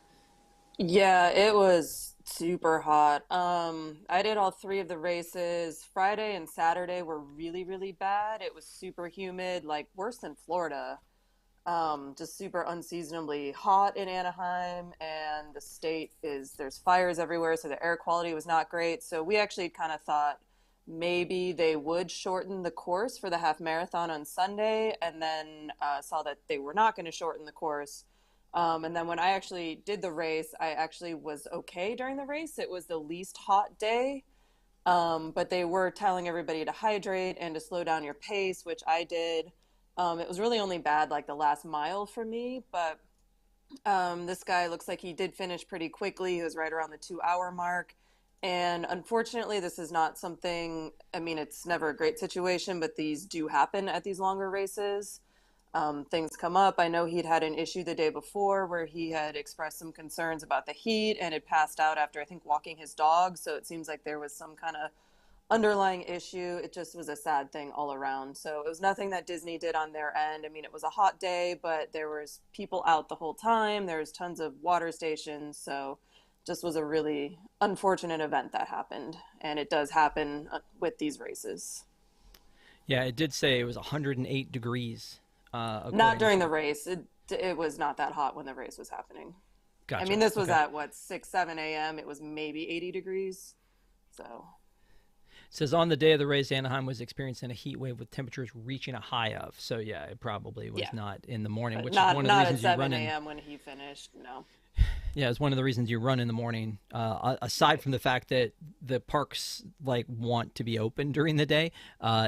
Yeah, it was super hot. I did all three of the races. Friday and Saturday were really, really bad. It was super humid, like worse than Florida. Just super unseasonably hot in Anaheim, and there's fires everywhere, so the air quality was not great. So we actually kind of thought maybe they would shorten the course for the half marathon on Sunday, and then saw that they were not going to shorten the course. And then when I actually did the race, I actually was okay during the race. It was the least hot day, but they were telling everybody to hydrate and to slow down your pace, which I did. It was really only bad like the last mile for me, but this guy looks like he did finish pretty quickly. He was right around the 2 hour mark. And unfortunately, this is not something, I mean, it's never a great situation, but these do happen at these longer races. Things come up. I know he'd had an issue the day before where he had expressed some concerns about the heat and had passed out after, I think, walking his dog. So it seems like there was some kind of underlying issue. It just was a sad thing all around. So it was nothing that Disney did on their end. I mean, it was a hot day, but there was people out the whole time. There was tons of water stations. So just was a really unfortunate event that happened. And it does happen with these races. Yeah, it did say it was 108 degrees. Not during the race. It was not that hot when the race was happening. Gotcha. I mean, this was at what, 6, 7 a.m. It was maybe 80 degrees. So it says on the day of the race, Anaheim was experiencing a heat wave with temperatures reaching a high of. So yeah, it probably was not in the morning, which is one of the reasons you run in. Not at 7 a.m. when he finished. No. Yeah, it's one of the reasons you run in the morning. Aside from the fact that the parks like want to be open during the day,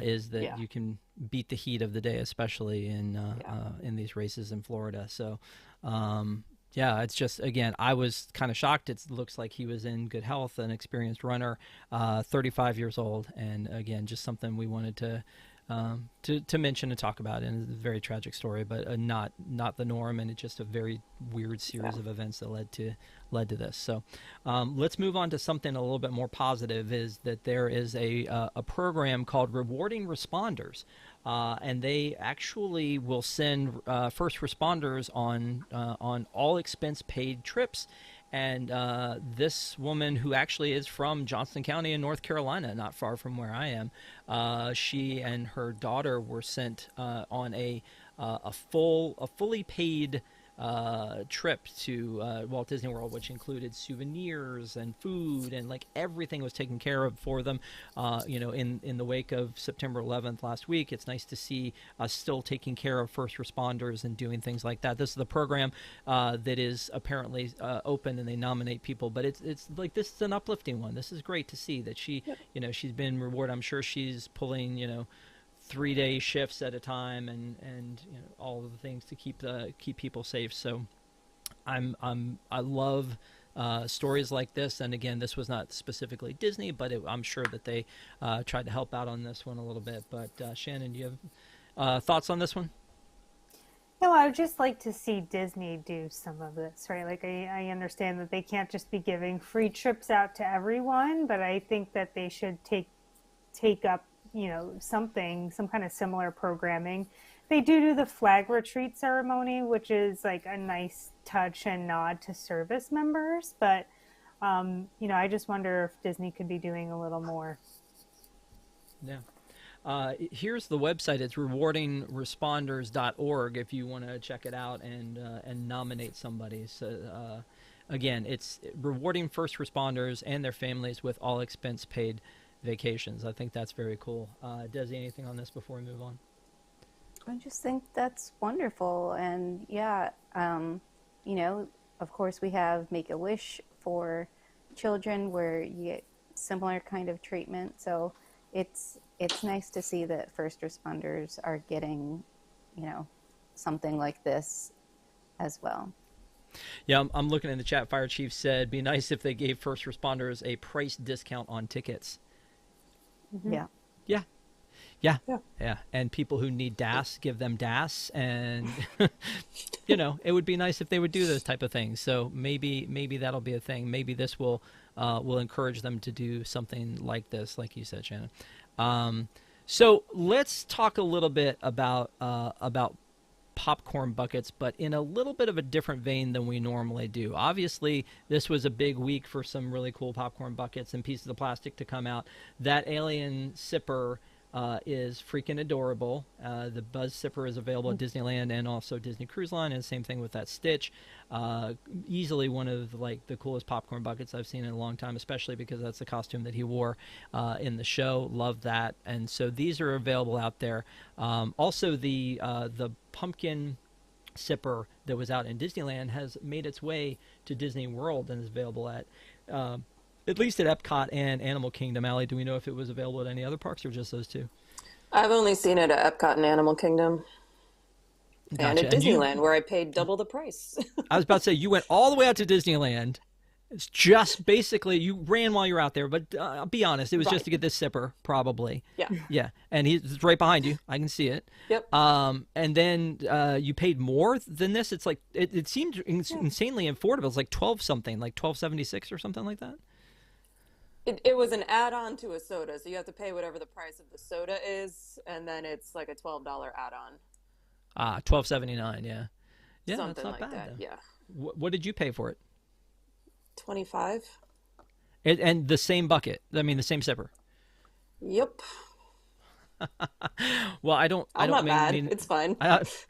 is that you can beat the heat of the day, especially in these races in Florida. So, yeah, it's just, again, I was kind of shocked. It looks like he was in good health, an experienced runner, 35 years old, and again, just something we wanted to mention and talk about. And it's a very tragic story, but not the norm, and it's just a very weird series of events that led to this. So let's move on to something a little bit more positive. Is that there is a program called Rewarding Responders, and they actually will send first responders on all expense paid trips. And this woman, who actually is from Johnston County in North Carolina, not far from where I am, she and her daughter were sent on a fully paid trip to Walt Disney World, which included souvenirs and food, and like everything was taken care of for them. In the wake of September 11th last week, it's nice to see us still taking care of first responders and doing things like that. This is the program that is apparently open, and they nominate people, but it's like, this is an uplifting one. This is great to see that she, she's been rewarded. I'm sure she's pulling, 3-day shifts at a time, and all of the things to keep people safe. So I love stories like this. And again, this was not specifically Disney, but I'm sure that they tried to help out on this one a little bit. But Shannon, do you have thoughts on this one? No, I would just like to see Disney do some of this, right? Like, I understand that they can't just be giving free trips out to everyone, but I think that they should take up some kind of similar programming. They do the flag retreat ceremony, which is like a nice touch and nod to service members. But, I just wonder if Disney could be doing a little more. Yeah. Here's the website. It's rewardingresponders.org if you want to check it out and nominate somebody. So, again, it's rewarding first responders and their families with all expense paid vacations. I think that's very cool. Desi, anything on this before we move on? I just think that's wonderful. And of course we have Make-A-Wish for children where you get similar kind of treatment. So it's nice to see that first responders are getting, something like this as well. Yeah, I'm looking in the chat. Fire Chief said, be nice if they gave first responders a price discount on tickets. Mm-hmm. Yeah. And people who need DAS, give them DAS, and it would be nice if they would do those type of things. So maybe that'll be a thing. Maybe this will encourage them to do something like this, like you said, Shannon. So let's talk a little bit about popcorn buckets, but in a little bit of a different vein than we normally do. Obviously, this was a big week for some really cool popcorn buckets and pieces of plastic to come out. That alien sipper is freaking adorable. The Buzz Sipper is available at Disneyland and also Disney Cruise Line, and same thing with that Stitch. Easily one of like the coolest popcorn buckets I've seen in a long time, especially because that's the costume that he wore in the show. Love that. And so these are available out there. Also, the pumpkin Sipper that was out in Disneyland has made its way to Disney World and is available at least at Epcot and Animal Kingdom. Allie, do we know if it was available at any other parks or just those two? I've only seen it at Epcot and Animal Kingdom. And Gotcha. at Disneyland, where I paid double the price. I was about to say, you went all the way out to Disneyland. It's just basically, you ran while you were out there, but I'll be honest, it was just to get this Sipper, probably. Yeah. Yeah, and he's right behind you. I can see it. Yep. And then you paid more than this. It's like, it seemed insanely affordable. It's like 12 something, like 12.76 or something like that. It was an add-on to a soda, so you have to pay whatever the price of the soda is, and then it's like a $12 add-on. $12.79, yeah. Yeah, Something that's not like bad, that, though. yeah. What did you pay for it? 25. And the same bucket. I mean, the same Sipper. Yep. Well, I don't not mad. mean It's fine.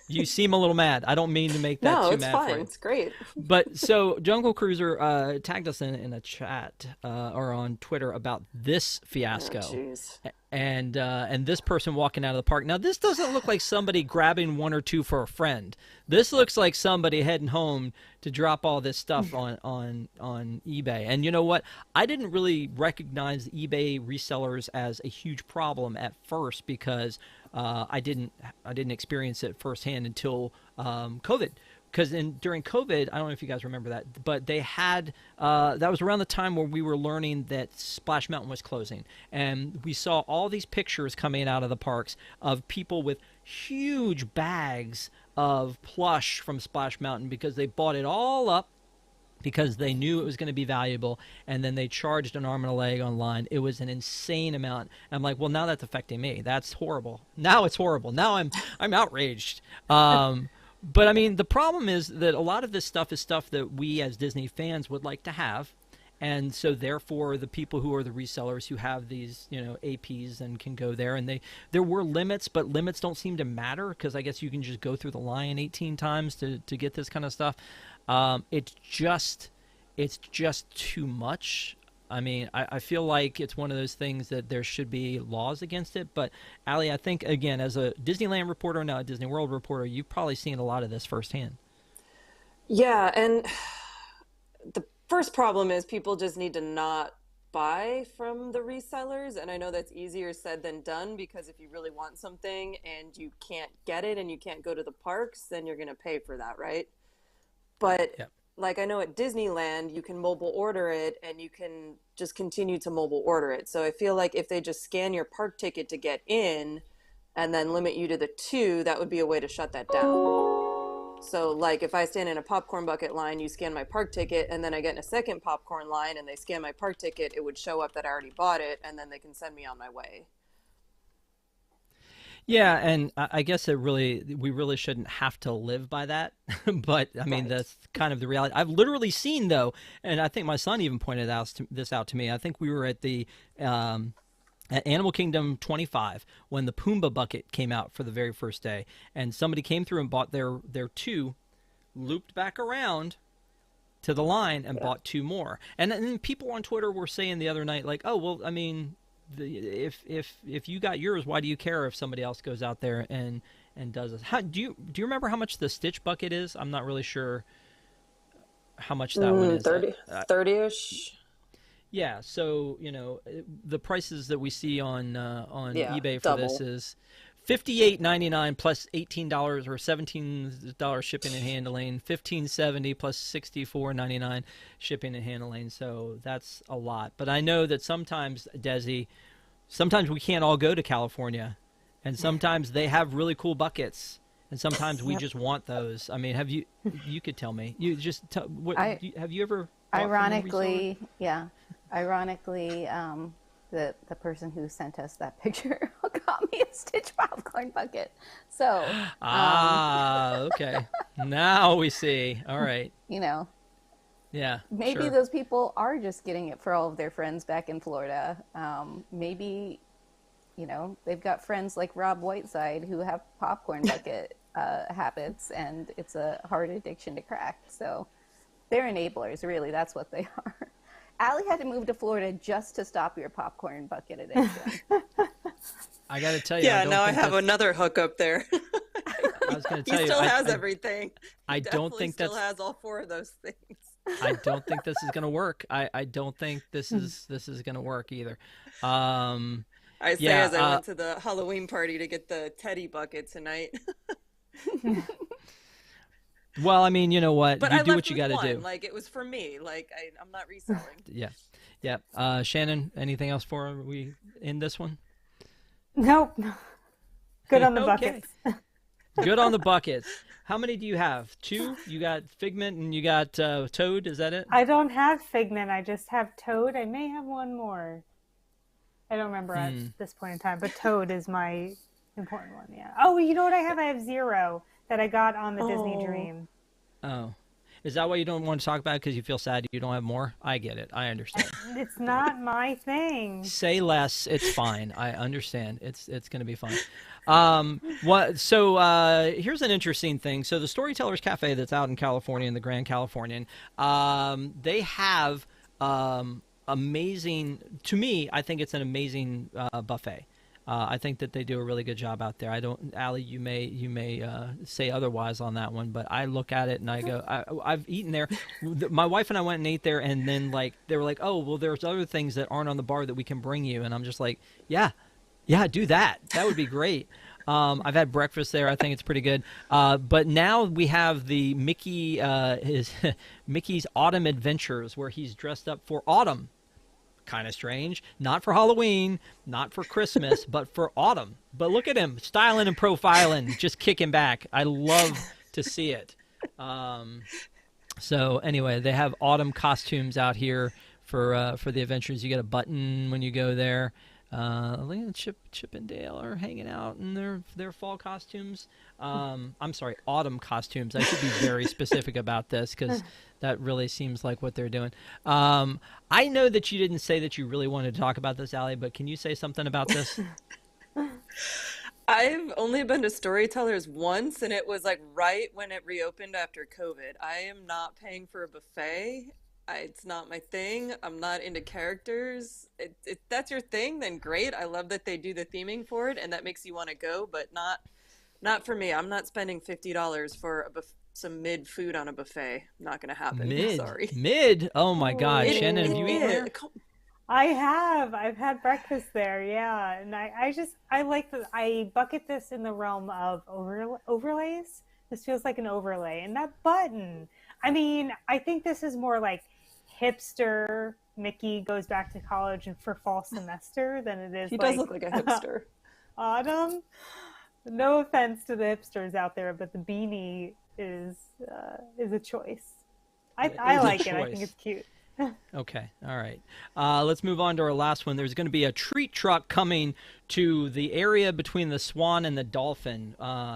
You seem a little mad. I don't mean to make that No, too it's mad fine. for you. It's great. But so Jungle Cruiser tagged us in a chat or on Twitter about this fiasco. Oh, jeez. And this person walking out of the park. Now, this doesn't look like somebody grabbing one or two for a friend. This looks like somebody heading home to drop all this stuff on eBay. And you know what? I didn't really recognize eBay resellers as a huge problem at first because I didn't experience it firsthand until COVID. Because during COVID, I don't know if you guys remember that, but they had, that was around the time where we were learning that Splash Mountain was closing. And we saw all these pictures coming out of the parks of people with huge bags of plush from Splash Mountain because they bought it all up because they knew it was going to be valuable, and then they charged an arm and a leg online. It was an insane amount. And I'm like, well, now that's affecting me. That's horrible. Now it's horrible. Now I'm outraged. But I mean, the problem is that a lot of this stuff is stuff that we as Disney fans would like to have. And so therefore the people who are the resellers who have these, APs and can go there, and there were limits, but limits don't seem to matter because I guess you can just go through the line 18 times to get this kind of stuff. It's just too much. I mean, I feel like it's one of those things that there should be laws against it. But, Allie, I think, again, as a Disneyland reporter, now a Disney World reporter, you've probably seen a lot of this firsthand. Yeah, and the first problem is people just need to not buy from the resellers. And I know that's easier said than done because if you really want something and you can't get it and you can't go to the parks, then you're going to pay for that, right? But... Yep. Like I know at Disneyland, you can mobile order it and you can just continue to mobile order it. So I feel like if they just scan your park ticket to get in and then limit you to the 2, that would be a way to shut that down. So like if I stand in a popcorn bucket line, you scan my park ticket and then I get in a second popcorn line and they scan my park ticket, it would show up that I already bought it and then they can send me on my way. Yeah, and I guess we really shouldn't have to live by that. But, I mean, that's kind of the reality. I've literally seen, though, and I think my son even pointed this out to me. I think we were at the at Animal Kingdom 25 when the Pumbaa bucket came out for the very first day. And somebody came through and bought their 2, looped back around to the line and bought 2 more. And then people on Twitter were saying the other night, like, oh, well, I mean... If you got yours, why do you care if somebody else goes out there and does this? Do you remember how much the Stitch bucket is? I'm not really sure how much that one is. 30-ish. Yeah, so the prices that we see on eBay for double. this is $58.99 plus $18 or $17 shipping and handling, $15.70 plus $64.99 shipping and handling. So that's a lot. But I know that sometimes, Desi, we can't all go to California, and sometimes they have really cool buckets, and sometimes we just want those. I mean, you could tell me. You just have you ever? Ironically, the person who sent us that picture got me a Stitch popcorn bucket. So okay. Now we see. All right. Yeah. Maybe sure. those people are just getting it for all of their friends back in Florida. Maybe you know, they've got friends like Rob Whiteside who have popcorn bucket habits, and it's a hard addiction to crack. So they're enablers, really. That's what they are. Allie had to move to Florida just to stop your popcorn bucket addiction. I got to tell you, Yeah, I don't now I think have that's- another hook up there. I was going to He tell you, still has I everything. I He don't definitely think still that's- has all four of those things. I don't think this is going to work. I don't think this is going to work either. Um, I say yeah, as I went to the Halloween party to get the teddy bucket tonight. well, I mean, you know what? But You I do left what you with got to one. do. Like, it was for me. Like, I'm not reselling. Yeah. Yeah. Shannon, anything else for we in this one? Nope. Good on the Okay. buckets. Good on the buckets. How many do you have? 2? You got Figment and you got Toad. Is that it? I don't have Figment. I just have Toad. I may have one more. I don't remember at this point in time, but Toad is my important one. Yeah. Oh, you know what I have? I have Zero that I got on the Disney Dream. Oh. Is that why you don't want to talk about it because you feel sad you don't have more? I get it. I understand. It's not my thing. Say less. It's fine. I understand. It's going to be fine. Here's an interesting thing. So the Storytellers Cafe that's out in California, in the Grand Californian, they have amazing. To me, I think it's an amazing buffet. I think that they do a really good job out there. I don't, Allie, you may say otherwise on that one, but I look at it and I go, I've eaten there. My wife and I went and ate there, and then like they were like, oh, well, there's other things that aren't on the bar that we can bring you, and I'm just like, yeah, do that. That would be great. I've had breakfast there. I think it's pretty good. But now we have the Mickey's Autumn Adventures, where he's dressed up for autumn. Kind of strange. Not for Halloween, not for Christmas, but for autumn. But look at him, styling and profiling, just kicking back. I love to see it. So anyway, they have autumn costumes out here for the adventures. You get a button when you go there. Look at Chip and Dale are hanging out in their fall costumes. I'm sorry, autumn costumes. I should be very specific about this because that really seems like what they're doing. I know that you didn't say that you really wanted to talk about this, Allie, but can you say something about this? I've only been to Storytellers once, and it was like right when it reopened after COVID. I am not paying for a buffet. It's not my thing. I'm not into characters. If that's your thing, then great. I love that they do the theming for it, and that makes you want to go, but not for me. I'm not spending $50 for some mid food on a buffet. Not going to happen. Sorry. Mid? Oh my God. Shannon, have you eaten there? I have. I've had breakfast there, yeah. And I like that. I bucket this in the realm of overlays. This feels like an overlay. And that button, I mean, I think this is more like hipster Mickey goes back to college and for fall semester than it is He like, does look like a hipster. Autumn. No offense to the hipsters out there, but the beanie is a choice. I like it. I think it's cute. Okay, all right. Let's move on to our last one. There's going to be a treat truck coming to the area between the Swan and the Dolphin.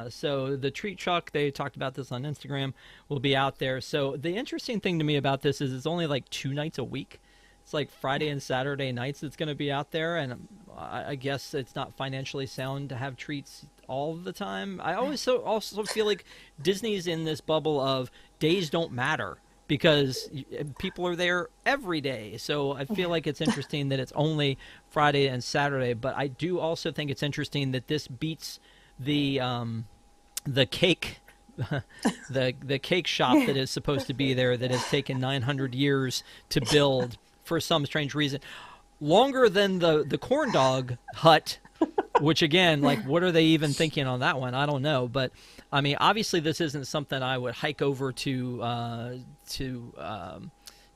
So the treat truck, they talked about this on Instagram, will be out there. So the interesting thing to me about this is it's only like 2 nights a week. It's like Friday and Saturday nights it's going to be out there, and I guess it's not financially sound to have treats all the time. I always also feel like Disney's in this bubble of days don't matter, because people are there every day. So I feel like it's interesting that it's only Friday and Saturday, but I do also think it's interesting that this beats the cake the cake shop that is supposed to be there that has taken 900 years to build for some strange reason. Longer than the corn dog hut, which again, like, what are they even thinking on that one? I don't know. But I mean, obviously this isn't something I would hike over to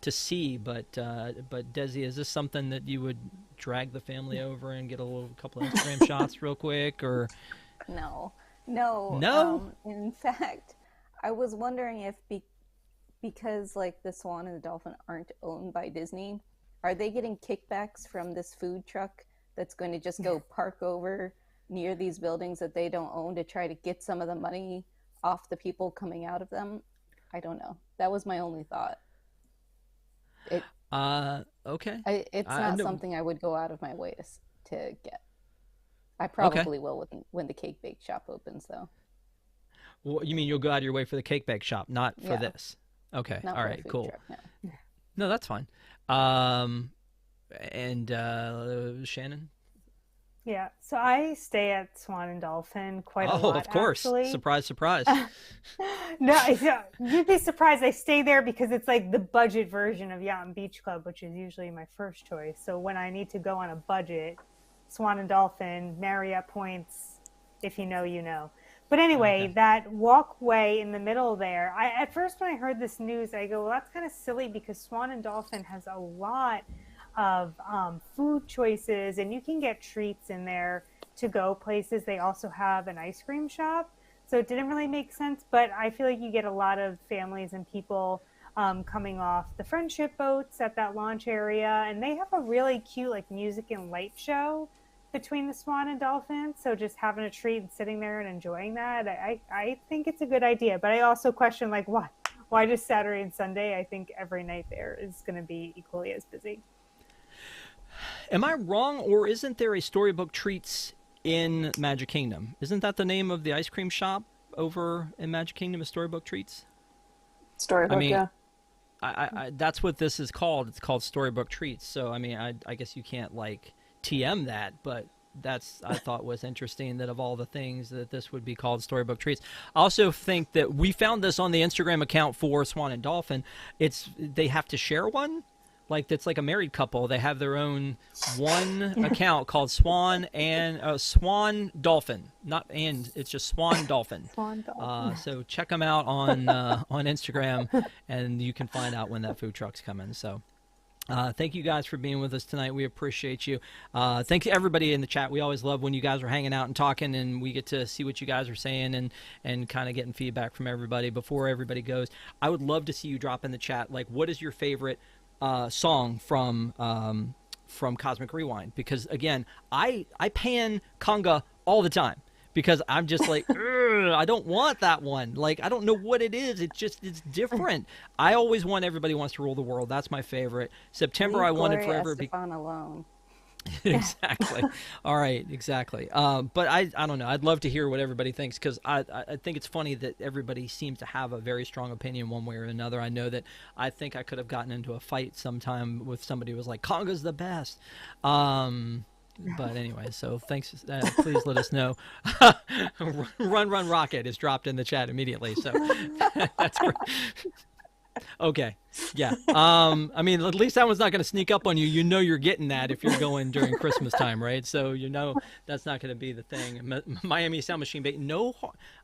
see. But Desi, is this something that you would drag the family over and get a couple of Instagram shots real quick, or? No. In fact, I was wondering if because like the Swan and the Dolphin aren't owned by Disney, are they getting kickbacks from this food truck that's going to just go park over near these buildings that they don't own to try to get some of the money off the people coming out of them? I don't know. That was my only thought. Okay. It's not something I would go out of my way to get. I probably will when the cake bake shop opens, though. Well, you mean you'll go out of your way for the cake bake shop, not for this? Okay. Not All for a right. food Cool. truck, no. No, that's fine. And Shannon? Yeah, so I stay at Swan and Dolphin quite a Oh, lot, of course. actually. Surprise, surprise. No, you'd be surprised. I stay there because it's like the budget version of Yacht and Beach Club, which is usually my first choice. So when I need to go on a budget, Swan and Dolphin, Marriott points, if you know, you know. But anyway, Okay. that walkway in the middle there, at first when I heard this news, I go, well, that's kind of silly because Swan and Dolphin has a lot of food choices, and you can get treats in there to go places. They also have an ice cream shop, so it didn't really make sense, but I feel like you get a lot of families and people coming off the friendship boats at that launch area, and they have a really cute like music and light show between the Swan and Dolphin, so just having a treat and sitting there and enjoying that, I think it's a good idea. But I also question like why just Saturday and Sunday? I think every night there is going to be equally as busy. Am I wrong, or isn't there a Storybook Treats in Magic Kingdom? Isn't that the name of the ice cream shop over in Magic Kingdom, is Storybook Treats? Storybook, I mean, yeah. I that's what this is called. It's called Storybook Treats. So, I mean, I guess you can't, like, TM that, but that's, I thought was interesting that of all the things that this would be called Storybook Treats. I also think that we found this on the Instagram account for Swan and Dolphin. They have to share one. Like, that's like a married couple. They have their own one account called Swan Dolphin. It's just Swan Dolphin. Swan Dolphin. So check them out on Instagram, and you can find out when that food truck's coming. So thank you guys for being with us tonight. We appreciate you. Thanks to everybody in the chat. We always love when you guys are hanging out and talking, and we get to see what you guys are saying and kind of getting feedback from everybody. Before everybody goes, I would love to see you drop in the chat, like, what is your favorite song from Cosmic Rewind? Because again, I pan conga all the time because I'm just like, I don't want that one. Like, I don't know what it is. It's different. I always want Everybody Wants to Rule the World. That's my favorite. September, Leave I wanted Gloria Forever. Estefan alone. Exactly. All right. Exactly. But I don't know. I'd love to hear what everybody thinks, because I think it's funny that everybody seems to have a very strong opinion one way or another. I know that I think I could have gotten into a fight sometime with somebody who was like, Conga's the best. But anyway, so thanks. Please let us know. Run Rocket is dropped in the chat immediately. So that's great. Okay. Yeah. I mean, at least that one's not going to sneak up on you. You know you're getting that if you're going during Christmas time, right? So you know that's not going to be the thing. Miami Sound Machine, no,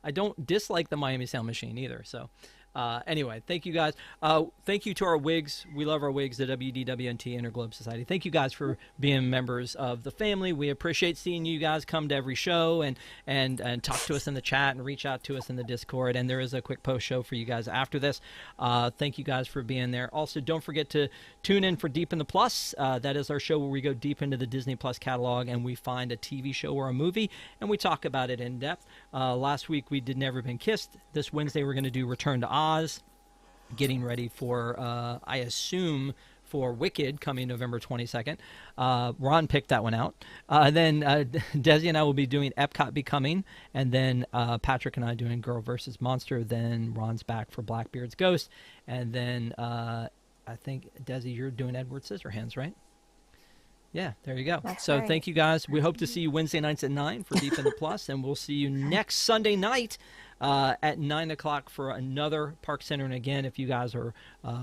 I don't dislike the Miami Sound Machine either. So anyway, thank you guys. Thank you to our wigs. We love our wigs, the WDWNT Interglobe Society. Thank you guys for being members of the family. We appreciate seeing you guys come to every show and talk to us in the chat and reach out to us in the Discord. And there is a quick post show for you guys after this. Thank you guys for being there. Also, don't forget to tune in for Deep in the Plus. That is our show where we go deep into the Disney Plus catalog and we find a TV show or a movie and we talk about it in depth. Last week we did Never Been Kissed. This Wednesday we're going to do Return to Oz. Getting ready for, I assume, for Wicked coming November 22nd. Ron picked that one out. Then Desi and I will be doing Epcot Becoming, and then Patrick and I doing Girl vs. Monster. Then Ron's back for Blackbeard's Ghost, and then I think, Desi, you're doing Edward Scissorhands, right? Yeah, there you go. That's so right. Thank you guys. We hope to see you Wednesday nights at 9 for Deep in the Plus, and we'll see you next Sunday night at 9 o'clock for another ParksCenter. And again, if you guys are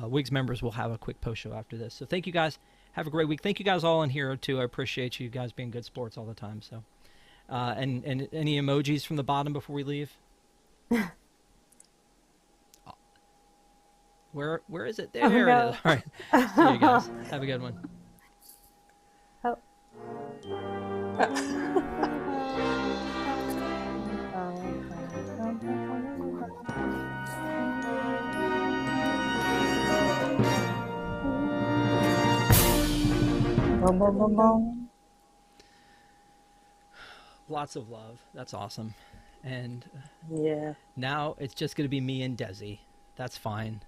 Wigs members, we'll have a quick post show after this. So thank you guys. Have a great week. Thank you guys all in here, too. I appreciate you guys being good sports all the time. So, and any emojis from the bottom before we leave? Where is it? There, there no. it is. All right. See you guys. Have a good one. Oh. Boom, boom, boom, boom. Lots of love. That's awesome. And Yeah. now it's just going to be me and Desi. That's fine.